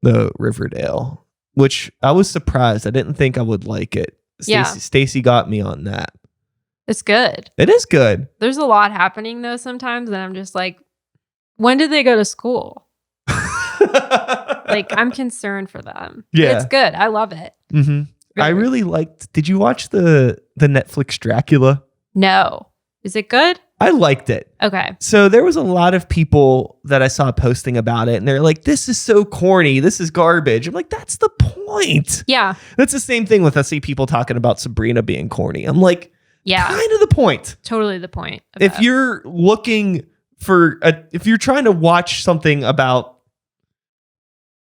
the Riverdale, which I was surprised. I didn't think I would like it. Stacy got me on that. It's good. It is good. There's a lot happening though sometimes, and I'm just like, when did they go to school? Like, I'm concerned for them. Yeah. But it's good. I love it. Mm-hmm. I really liked, did you watch the Netflix Dracula? No. Is it good? I liked it. Okay. So there was a lot of people that I saw posting about it, and they're like, this is so corny. This is garbage. I'm like, that's the point. Yeah. That's the same thing with, I see people talking about Sabrina being corny. I'm like, yeah, kind of the point. Totally the point. If you're looking for, if you're trying to watch something about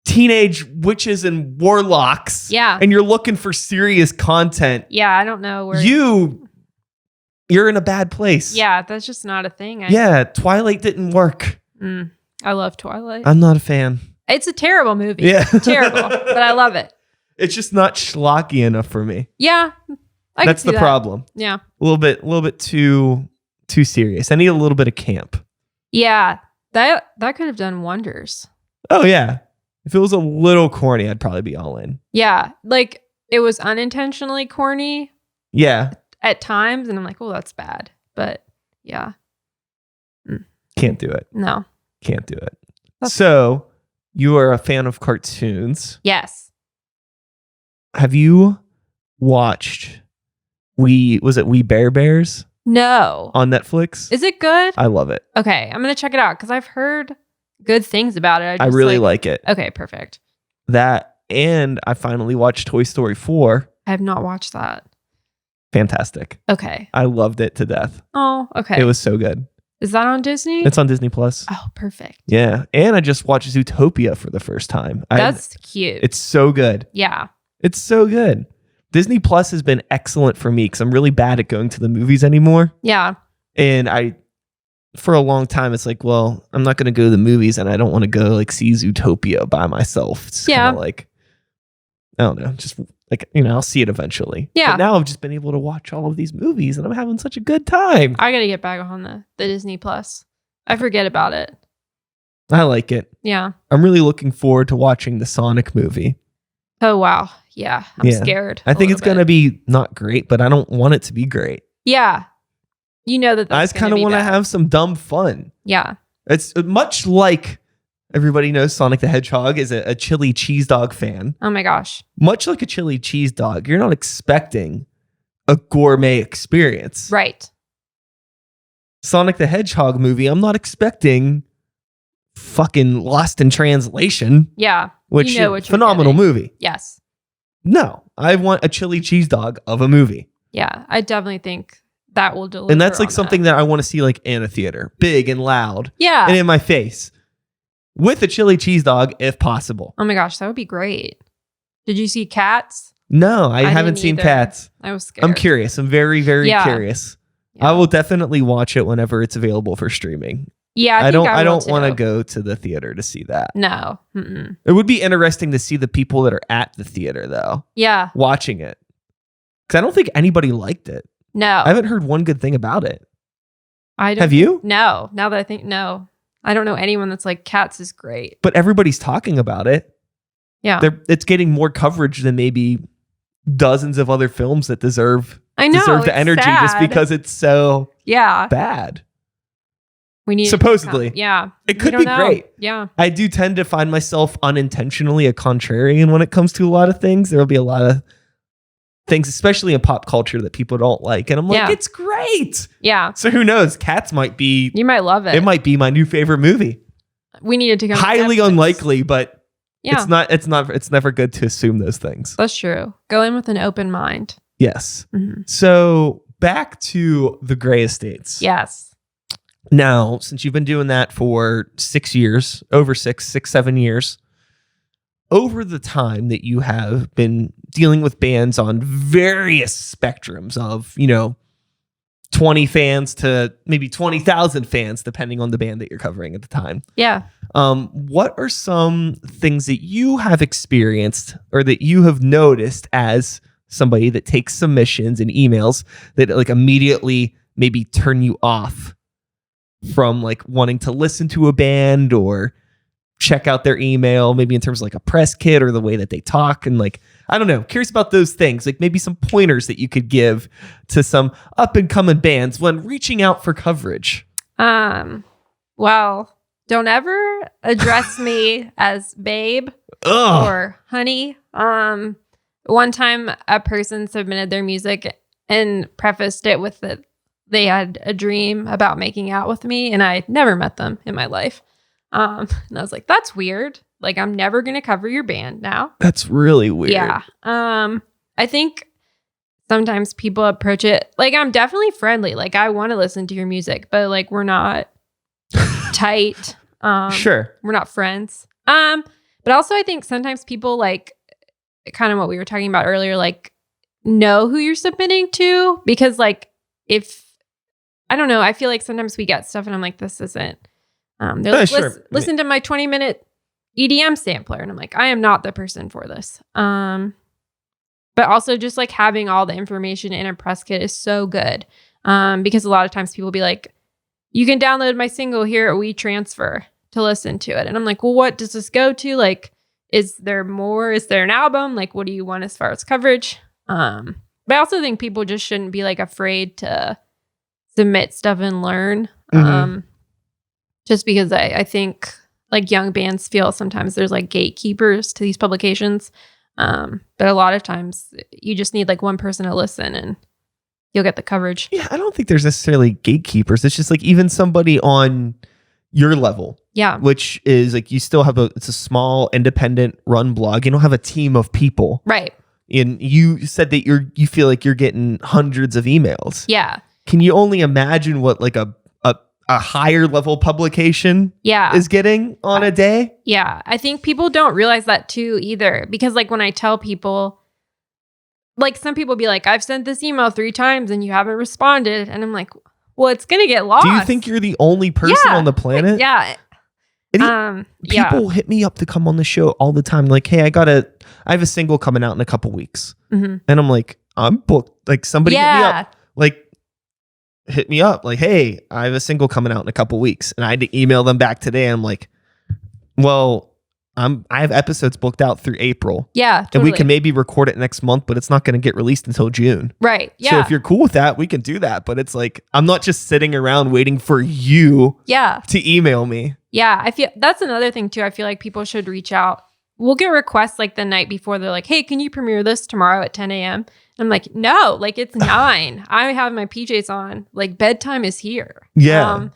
teenage witches and warlocks, yeah, and you're looking for serious content, yeah, I don't know where you're in a bad place. Yeah, that's just not a thing. Yeah, Twilight didn't work. I I love Twilight. I'm not a fan. It's a terrible movie. Yeah. Terrible, but I love it. It's just not schlocky enough for me. Yeah. That's the problem. Yeah. A little bit too serious. I need a little bit of camp. Yeah. That could have done wonders. Oh yeah. If it was a little corny, I'd probably be all in. Yeah. Like it was unintentionally corny. Yeah. At times, and I'm like, oh, that's bad. But yeah. Can't do it. No. Can't do it. So you are a fan of cartoons. Yes. Have you watched We Bare Bears? No. On Netflix? Is it good? I love it. Okay. I'm going to check it out because I've heard good things about it. I really like it. Okay, perfect. That, and I finally watched Toy Story 4. I have not watched that. Fantastic. Okay. I loved it to death. Oh, okay. It was so good. Is that on Disney? It's on Disney Plus. Oh, perfect. Yeah. And I just watched Zootopia for the first time. That's cute. It's so good. Yeah. It's so good. Disney Plus has been excellent for me because I'm really bad at going to the movies anymore. Yeah. And for a long time, it's like, well, I'm not going to go to the movies and I don't want to go like see Zootopia by myself. It's kind of like, I don't know, just like, I'll see it eventually. Yeah. But now I've just been able to watch all of these movies and I'm having such a good time. I got to get back on the Disney Plus. I forget about it. I like it. Yeah. I'm really looking forward to watching the Sonic movie. Oh, wow. Yeah. I'm scared. I think it's going to be not great, but I don't want it to be great. Yeah. You know that I just kind of want to have some dumb fun. Yeah. It's much like everybody knows Sonic the Hedgehog is a chili cheese dog fan. Oh my gosh. Much like a chili cheese dog, you're not expecting a gourmet experience. Right. Sonic the Hedgehog movie, I'm not expecting fucking Lost in Translation. Yeah. Which phenomenal movie. Yes. No, I want a chili cheese dog of a movie. Yeah, I definitely think that will deliver. And that's like something that I want to see like in a theater, big and loud. Yeah. And in my face with a chili cheese dog if possible. Oh my gosh, that would be great. Did you see Cats? No, I haven't seen Cats. I was scared. I'm curious. I'm very, very curious. Yeah. I will definitely watch it whenever it's available for streaming. Yeah, I don't want to go to the theater to see that. No. Mm-mm. It would be interesting to see the people that are at the theater though. Yeah. Watching it. Because I don't think anybody liked it. No. I haven't heard one good thing about it. Have you? No. Now that I think, no. I don't know anyone that's like, Cats is great. But everybody's talking about it. Yeah. It's getting more coverage than maybe dozens of other films that deserve the energy just because it's so bad. We need supposedly. Yeah. It could be great. Yeah. I do tend to find myself unintentionally a contrarian when it comes to a lot of things. There'll be a lot of things, especially in pop culture, that people don't like. And I'm like, it's great. Yeah. So who knows? Cats might be. You might love it. It might be my new favorite movie. We needed to go. Highly unlikely, but it's never good to assume those things. That's true. Go in with an open mind. Yes. Mm-hmm. So back to the Gray Estates. Yes. Now, since you've been doing that for 6 years, over 7 years, over the time that you have been dealing with bands on various spectrums of, 20 fans to maybe 20,000 fans, depending on the band that you're covering at the time. Yeah. What are some things that you have experienced or that you have noticed as somebody that takes submissions and emails that like immediately maybe turn you off from like wanting to listen to a band or check out their email, maybe in terms of like a press kit or the way that they talk? And like, I don't know, curious about those things, like maybe some pointers that you could give to some up and coming bands when reaching out for coverage. Well, don't ever address me as babe or honey. One time a person submitted their music and prefaced it with that they had a dream about making out with me, and I never met them in my life. And I was like, that's weird. Like, I'm never going to cover your band now. That's really weird. Yeah. I think sometimes people approach it, like, I'm definitely friendly. Like, I want to listen to your music, but like, we're not tight. Sure. We're not friends. But also I think sometimes people like kind of what we were talking about earlier, like know who you're submitting to, because like, if I don't know, I feel like sometimes we get stuff and I'm like, this isn't They're like, listen to my 20-minute EDM sampler. And I'm like, I am not the person for this. But also just like having all the information in a press kit is so good. Because a lot of times people will be like, you can download my single here at WeTransfer to listen to it. And I'm like, well, what does this go to? Like, is there more? Is there an album? Like, what do you want as far as coverage? But I also think people just shouldn't be like afraid to submit stuff and learn. Just because I think like young bands feel sometimes there's like gatekeepers to these publications. But a lot of times you just need like one person to listen and you'll get the coverage. Yeah, I don't think there's necessarily gatekeepers. It's just like even somebody on your level. Yeah. Which is like you still have it's a small independent run blog. You don't have a team of people. Right. And you said that you feel like you're getting hundreds of emails. Yeah. Can you only imagine what like a higher level publication is getting on a day? Yeah. I think people don't realize that too either. Because like when I tell people, like some people be like, I've sent this email 3 times and you haven't responded. And I'm like, well, it's going to get lost. Do you think you're the only person on the planet? Yeah. People hit me up to come on the show all the time. Like, hey, I have a single coming out in a couple weeks. And I'm like, I'm booked. Like somebody hit me up. Like, hit me up. Like, hey, I have a single coming out in a couple weeks. And I had to email them back today. And I'm like, well, I have episodes booked out through April. Yeah, totally. And we can maybe record it next month, but it's not going to get released until June. Right. Yeah. So if you're cool with that, we can do that. But it's like, I'm not just sitting around waiting for you to email me. Yeah. I feel that's another thing too. I feel like people should reach out. We'll get requests like the night before. They're like, hey, can you premiere this tomorrow at 10 a.m.? I'm like, no, like it's 9. I have my PJs on. Like bedtime is here. Yeah.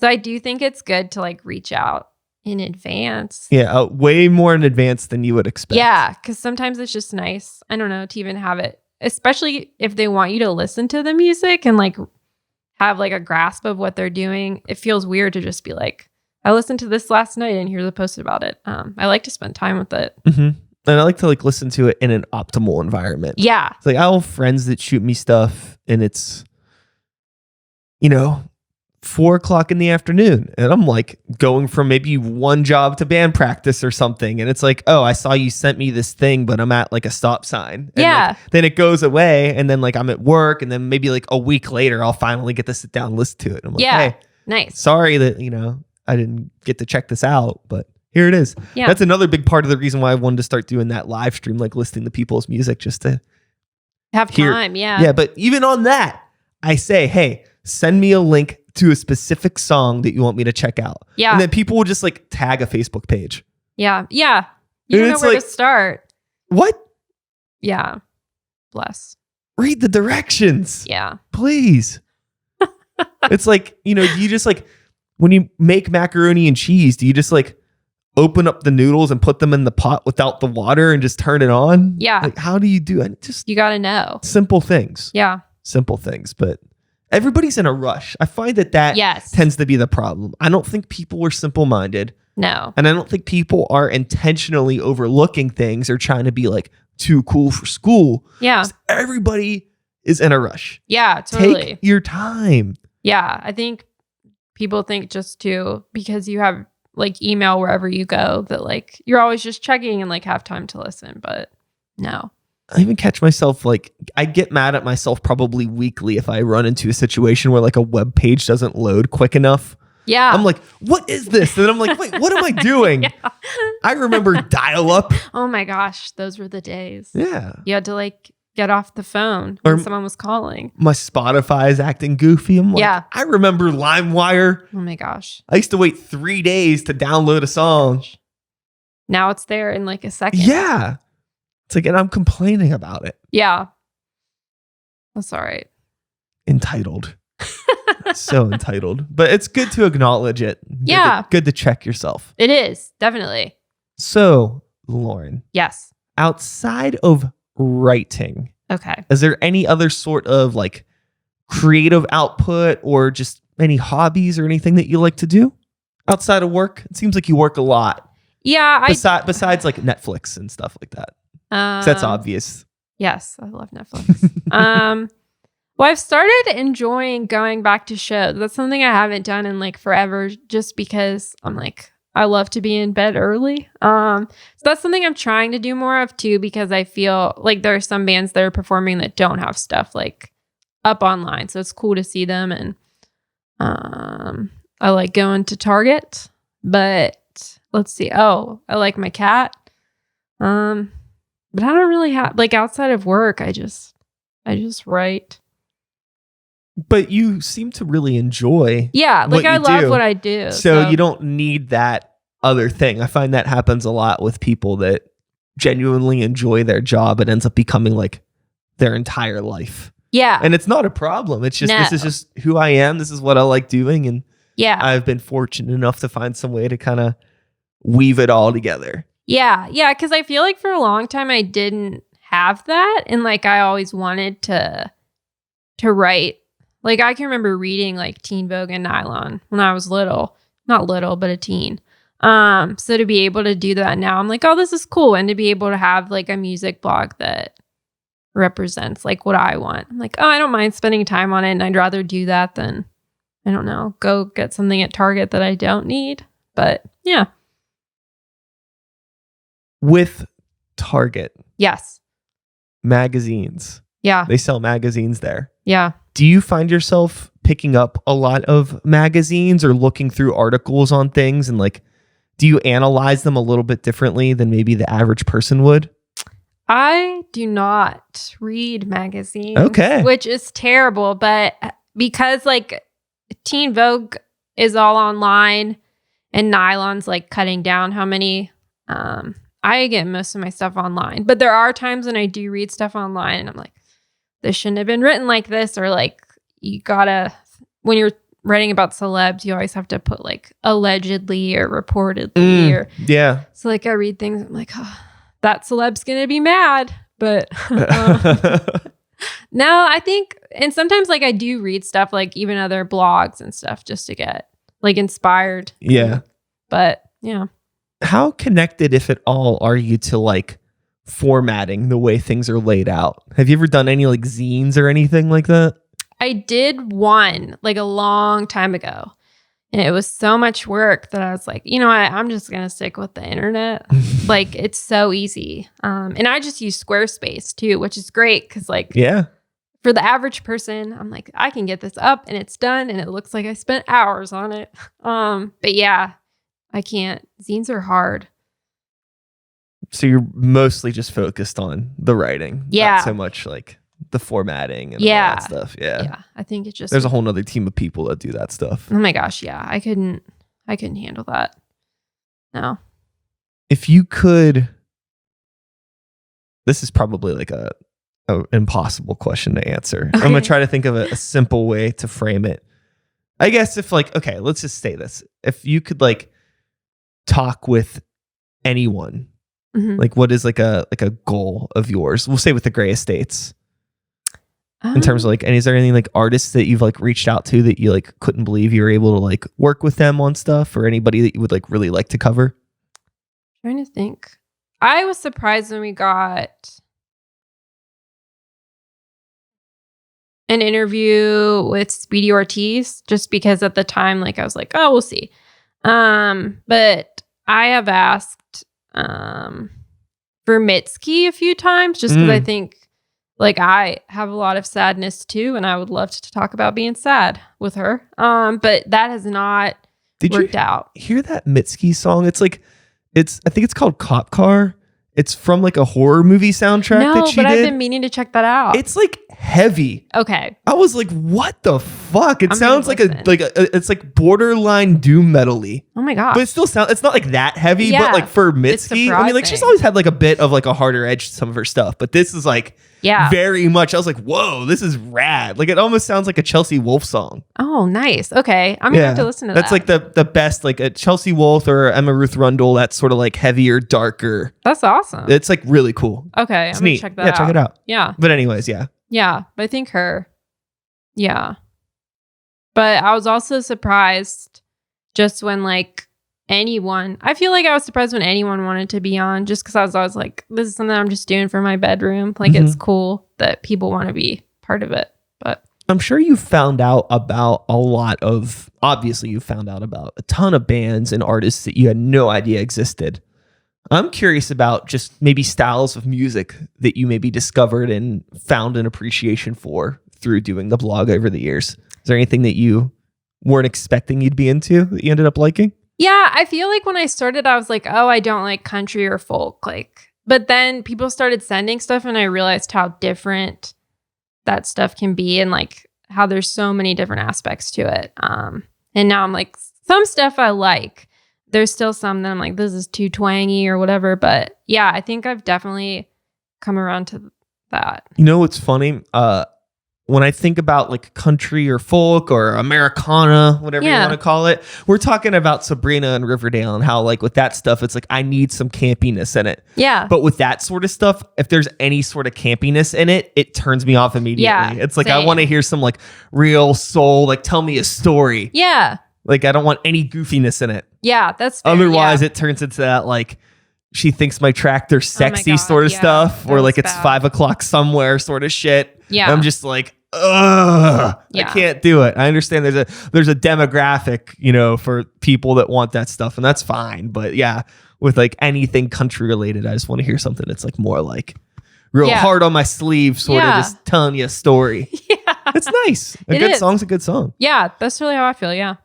So I do think it's good to like reach out in advance. Yeah, way more in advance than you would expect. Yeah, because sometimes it's just nice, I don't know, to even have it, especially if they want you to listen to the music and like have like a grasp of what they're doing. It feels weird to just be like, I listened to this last night and here's a post about it. I like to spend time with it. And I like to like listen to it in an optimal environment. Yeah. It's like I have friends that shoot me stuff and it's, 4:00 in the afternoon. And I'm like going from maybe one job to band practice or something. And it's like, oh, I saw you sent me this thing, but I'm at like a stop sign. And like, then it goes away. And then like I'm at work. And then maybe like a week later, I'll finally get to sit down and listen to it. And I'm like, hey, nice. Sorry that, I didn't get to check this out, but here it is. Yeah. That's another big part of the reason why I wanted to start doing that live stream, like listening to people's music just to have time. Yeah. Yeah. But even on that, I say, hey, send me a link to a specific song that you want me to check out. Yeah. And then people will just like tag a Facebook page. Yeah. Yeah. You don't know where to start. What? Yeah. Bless. Read the directions. Yeah. Please. It's like, you just like, when you make macaroni and cheese, do you just like open up the noodles and put them in the pot without the water and just turn it on? Yeah. Like, how do you do it? Just you got to know. Simple things. Yeah. Simple things. But everybody's in a rush. I find that tends to be the problem. I don't think people are simple-minded. No. And I don't think people are intentionally overlooking things or trying to be like too cool for school. Yeah. Everybody is in a rush. Yeah, totally. Take your time. Yeah. I think people think just too, because you have like email wherever you go, that like you're always just checking and like have time to listen. But no. I even catch myself like I get mad at myself probably weekly if I run into a situation where like a web page doesn't load quick enough. Yeah. I'm like, what is this? And then I'm like, wait, what am I doing? Yeah. I remember dial up. Oh my gosh, those were the days. Yeah. You had to like get off the phone when someone was calling. My Spotify is acting goofy. I'm like, I remember LimeWire. Oh my gosh. I used to wait 3 days to download a song. Now it's there in like a second. Yeah. It's like, and I'm complaining about it. Yeah. That's all right. Entitled. So entitled. But it's good to acknowledge it. Good to check yourself. It is, definitely. So, Lauren. Yes. Outside of writing. Okay. Is there any other sort of like creative output or just any hobbies or anything that you like to do outside of work? It seems like you work a lot. Yeah. Besides like Netflix and stuff like that. That's obvious. Yes. I love Netflix. Well, I've started enjoying going back to shows. That's something I haven't done in like forever, just because I'm like, I love to be in bed early. So that's something I'm trying to do more of too, because I feel like there are some bands that are performing that don't have stuff like up online. So it's cool to see them. And I like going to Target, but let's see. Oh, I like my cat. But I don't really have, like, outside of work, I just write. But you seem to really enjoy. Yeah, like I love what I do. So you don't need that other thing. I find that happens a lot with people that genuinely enjoy their job. It ends up becoming like their entire life. Yeah. And it's not a problem. It's just, this is just who I am. This is what I like doing. And yeah, I've been fortunate enough to find some way to kind of weave it all together. Yeah. Yeah. Because I feel like for a long time I didn't have that. And like I always wanted to write. Like I can remember reading like Teen Vogue and Nylon when I was little. Not little, but a teen. So to be able to do that now, I'm like, oh, this is cool. And to be able to have like a music blog that represents like what I want. I'm like, oh, I don't mind spending time on it. And I'd rather do that than, I don't know, go get something at Target that I don't need. But yeah. With Target. Yes. Magazines. Yeah. They sell magazines there. Yeah. Do you find yourself picking up a lot of magazines or looking through articles on things, and like, do you analyze them a little bit differently than maybe the average person would? I do not read magazines. Okay. Which is terrible, but because like Teen Vogue is all online and Nylon's like cutting down how many, I get most of my stuff online. But there are times when I do read stuff online and I'm like, this shouldn't have been written like this, or like you gotta, when you're writing about celebs, you always have to put like allegedly or reportedly or yeah. So like I read things, I'm like, oh, that celeb's gonna be mad. But no, I think, and sometimes like I do read stuff like even other blogs and stuff just to get like inspired. Yeah. But yeah. How connected, if at all, are you to like formatting the way things are laid out? Have you ever done any like zines or anything like that? I did one like a long time ago, and it was so much work that I was like, you know what, I'm just gonna stick with the internet. Like it's so easy, and I just use Squarespace too, which is great because like for the average person, I'm like, I can get this up and it's done and it looks like I spent hours on it. But yeah, I can't. Zines are hard. So you're mostly just focused on the writing, not so much like the formatting and all that stuff. Yeah, I think it's just there's a whole nother team of people that do that stuff. Oh my gosh, yeah, I couldn't handle that. No. If you could, this is probably like a impossible question to answer. Okay. I'm gonna try to think of a simple way to frame it. I guess if like, okay, let's just say this: if you could like talk with anyone. Mm-hmm. Like what is like a goal of yours? We'll say with the Gray Estates. In terms of like, and is there any like artists that you've like reached out to that you like couldn't believe you were able to like work with them on stuff, or anybody that you would like really like to cover? Trying to think. I was surprised when we got an interview with Speedy Ortiz, just because at the time, like I was like, oh, we'll see. But I have asked for Mitski a few times, just because I think like I have a lot of sadness too, and I would love to talk about being sad with her. But that has not worked out. Hear that Mitski song? It's like, I think it's called Cop Car. It's from like a horror movie soundtrack that she did. I've been meaning to check that out. It's like heavy. Okay. I was like, what the fuck? It sounds like it's like borderline doom metal-y. Oh my god. But it still sounds, it's not like that heavy, but like for Mitski, I mean, like she's always had like a bit of like a harder edge to some of her stuff, but this is like very much, I was like, whoa, this is rad. Like it almost sounds like a Chelsea Wolfe song. Oh, nice. Okay. I'm gonna have to listen to that. That's like the best, like a Chelsea Wolfe or Emma Ruth Rundle, that's sort of like heavier, darker. That's awesome. It's like really cool. Okay. It's I'm neat. Gonna check that out. Check it out. Yeah. But anyways, yeah. Yeah. But I think her. Yeah. But I was also surprised just when like anyone, I feel like I was surprised when anyone wanted to be on, just because I was always like, this is something I'm just doing for my bedroom. Like it's cool that people want to be part of it. But I'm sure you found out about obviously you found out about a ton of bands and artists that you had no idea existed. I'm curious about just maybe styles of music that you maybe discovered and found an appreciation for through doing the blog over the years. Is there anything that you weren't expecting you'd be into that you ended up liking? Yeah, I feel like when I started, I was like, oh, I don't like country or folk. But then people started sending stuff and I realized how different that stuff can be and like how there's so many different aspects to it. And now I'm like, some stuff I like. There's still some that I'm like, this is too twangy or whatever. But yeah, I think I've definitely come around to that. You know what's funny? When I think about like country or folk or Americana, whatever you want to call it, we're talking about Sabrina and Riverdale and how like with that stuff, it's like I need some campiness in it. Yeah. But with that sort of stuff, if there's any sort of campiness in it, it turns me off immediately. Yeah, it's like, same. I want to hear some like real soul, like tell me a story. Yeah. Like I don't want any goofiness in it. Yeah, that's fair. Otherwise, it turns into that like she thinks my tractor's sexy sort of stuff, or like it's 5 o'clock somewhere sort of shit. Yeah, I'm just like, ugh, I can't do it. I understand there's a demographic, you know, for people that want that stuff, and that's fine. But yeah, with like anything country related, I just want to hear something that's like more like real hard on my sleeve, sort of just telling you a story. Yeah, it's nice. A good song's a good song. Yeah, that's really how I feel. Yeah.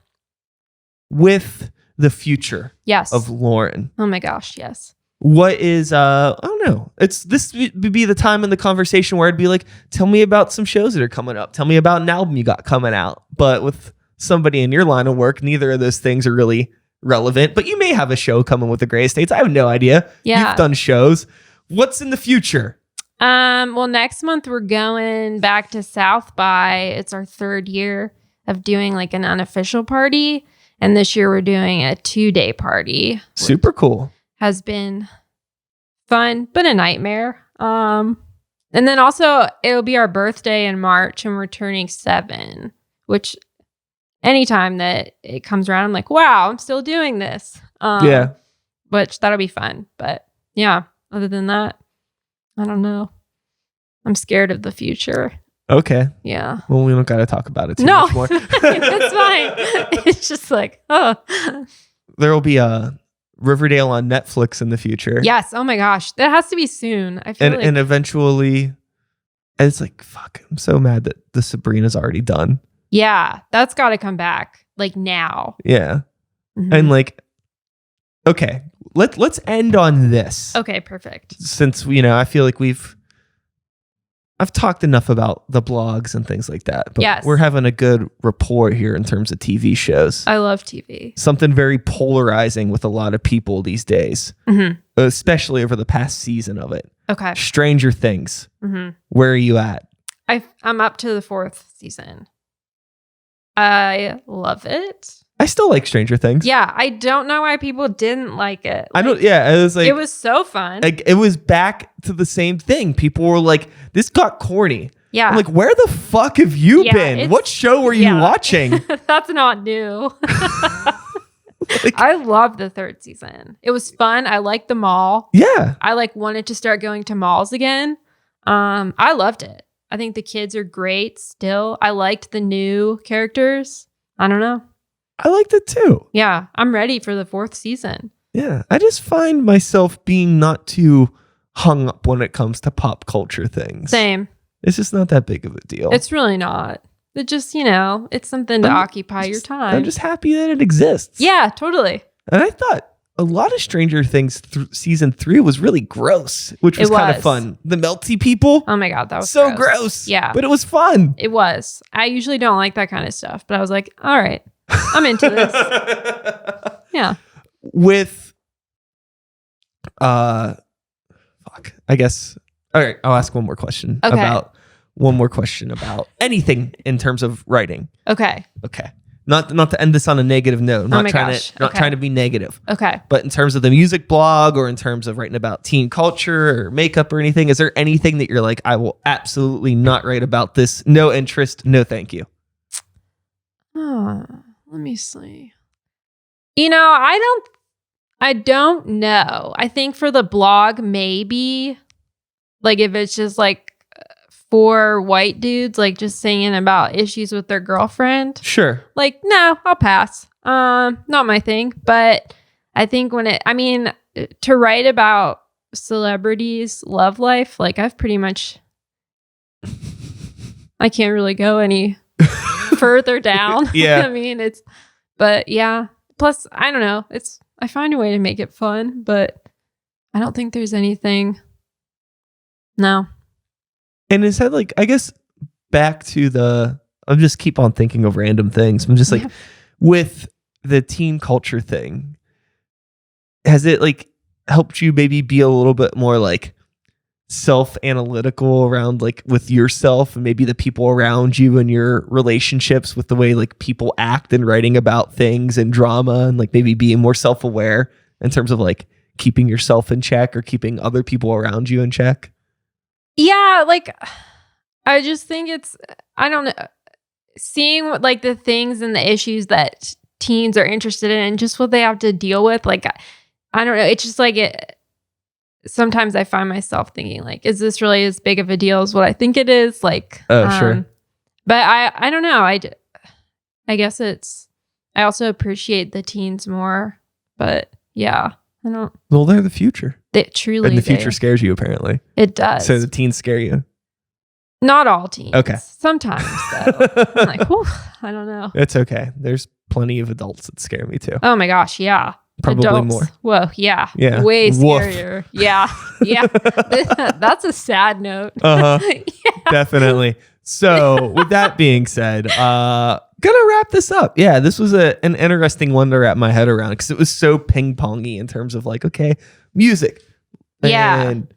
With the future of Lauren. Oh my gosh, yes. What is I don't know. This would be the time in the conversation where I'd be like, tell me about some shows that are coming up. Tell me about an album you got coming out. But with somebody in your line of work, neither of those things are really relevant. But you may have a show coming with the Gray Estates. I have no idea. Yeah. You've done shows. What's in the future? Well, next month we're going back to South by. It's our 3rd year of doing like an unofficial party. And this year we're doing a 2-day party. Super cool. Has been fun, but a nightmare. And then also it'll be our birthday in March and we're turning 7, which anytime that it comes around, I'm like, wow, I'm still doing this. Which that'll be fun. But yeah, other than that, I don't know. I'm scared of the future. Okay. Yeah. Well, we don't got to talk about it too much more. It's fine. It's just like, oh. There will be a Riverdale on Netflix in the future. Yes. Oh my gosh. That has to be soon. I feel and eventually, it's like, fuck, I'm so mad that the Sabrina's already done. Yeah. That's got to come back like now. Yeah. Mm-hmm. And like, okay, let's end on this. Okay, perfect. Since, you know, I feel like I've talked enough about the blogs and things like that, but we're having a good rapport here in terms of TV shows. I love TV. Something very polarizing with a lot of people these days, especially over the past season of it. Okay. Stranger Things. Mm-hmm. Where are you at? I'm up to the 4th season. I love it. I still like Stranger Things. Yeah, I don't know why people didn't like it. I don't. Yeah, it was like it was so fun. Like it was back to the same thing. People were like, "This got corny." Yeah, I'm like, where the fuck have you been? What show were you watching? That's not new. I love the 3rd season. It was fun. I liked the mall. Yeah, I like wanted to start going to malls again. I loved it. I think the kids are great. Still, I liked the new characters. I don't know. I liked it too. Yeah, I'm ready for the 4th season. Yeah, I just find myself being not too hung up when it comes to pop culture things. Same. It's just not that big of a deal. It's really not. It just, you know, it's something to occupy your time. I'm just happy that it exists. Yeah, totally. And I thought a lot of Stranger Things season 3 was really gross, which was kind of fun. The melty people. Oh my God, that was so gross. Yeah. But it was fun. It was. I usually don't like that kind of stuff, but I was like, all right. I'm into this. Yeah. With I guess. All right, I'll ask one more question about anything in terms of writing. Okay. Not to end this on a negative note. I'm not trying to be negative. Okay. But in terms of the music blog or in terms of writing about teen culture or makeup or anything, is there anything that you're like, I will absolutely not write about this? No interest, no thank you. Let me see. You know, I don't know. I think for the blog, maybe like if it's just like 4 white dudes like just singing about issues with their girlfriend. Sure. Like, no, I'll pass. Not my thing. But I think to write about celebrities' love life, like I've pretty much, I can't really go any further down. Yeah. But yeah. Plus, I don't know. I find a way to make it fun, but I don't think there's anything. No. And is that like, I guess back to I'm just keep on thinking of random things. I'm just like, with the teen culture thing, has it like helped you maybe be a little bit more like self-analytical around like with yourself and maybe the people around you and your relationships with the way like people act and writing about things and drama and like maybe being more self-aware in terms of like keeping yourself in check or keeping other people around you in check? Yeah, like I just think I don't know, seeing what like the things and the issues that teens are interested in and just what they have to deal with. Like, I don't know. It's just like sometimes I find myself thinking like, is this really as big of a deal as what I think it is? Like, sure. But I don't know. I guess I also appreciate the teens more, but yeah, I don't. Well, they're the future. They truly. And the future scares you, apparently. It does. So the teens scare you? Not all teens. Okay. Sometimes, though. I'm like, whew, I don't know. It's okay. There's plenty of adults that scare me, too. Oh, my gosh. Yeah. Probably adults. More. Whoa. Yeah. Yeah. Way scarier. Woof. Yeah. Yeah. That's a sad note. Uh-huh. Yeah. Definitely. So with that being said, gonna wrap this up. Yeah, this was an interesting one to wrap my head around because it was so ping-pongy in terms of like, okay, music. Yeah. And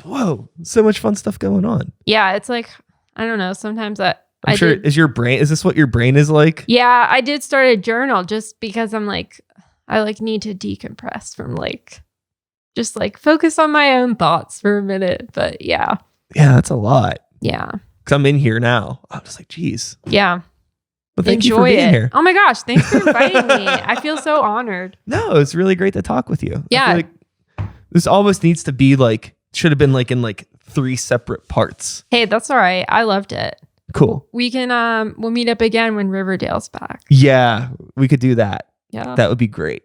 whoa, so much fun stuff going on. Yeah, it's like, I don't know. Sometimes I'm sure, is this what your brain is like? Yeah, I did start a journal just because I'm like, I like need to decompress from like, just like focus on my own thoughts for a minute. But yeah. Yeah, that's a lot. Yeah. Because I'm in here now. I'm just like, geez. Yeah. Well, thank you for being here. Oh my gosh, thanks for inviting me. I feel so honored. No, it's really great to talk with you. Yeah. I feel like this almost needs to be like, should have been like in like 3 separate parts. Hey, that's all right. I loved it. Cool. We can we'll meet up again when Riverdale's back. Yeah, we could do that. Yeah. That would be great.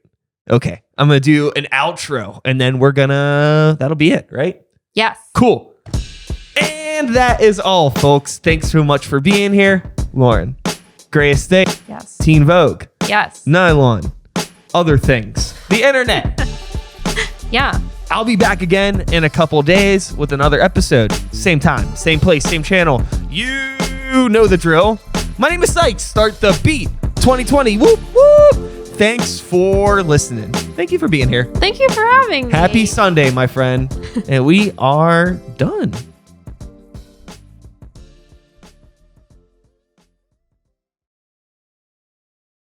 Okay. I'm going to do an outro and then that'll be it, right? Yes. Cool. And that is all, folks. Thanks so much for being here. Lauren, Greatest Day. Yes. Teen Vogue. Yes. Nylon. Other things. The internet. Yeah. I'll be back again in a couple days with another episode. Same time, same place, same channel. You know the drill. My name is Sykes. Start the beat. 2020. Whoop, whoop. Thanks for listening. Thank you for being here. Thank you for having me. Happy Sunday, my friend. And we are done.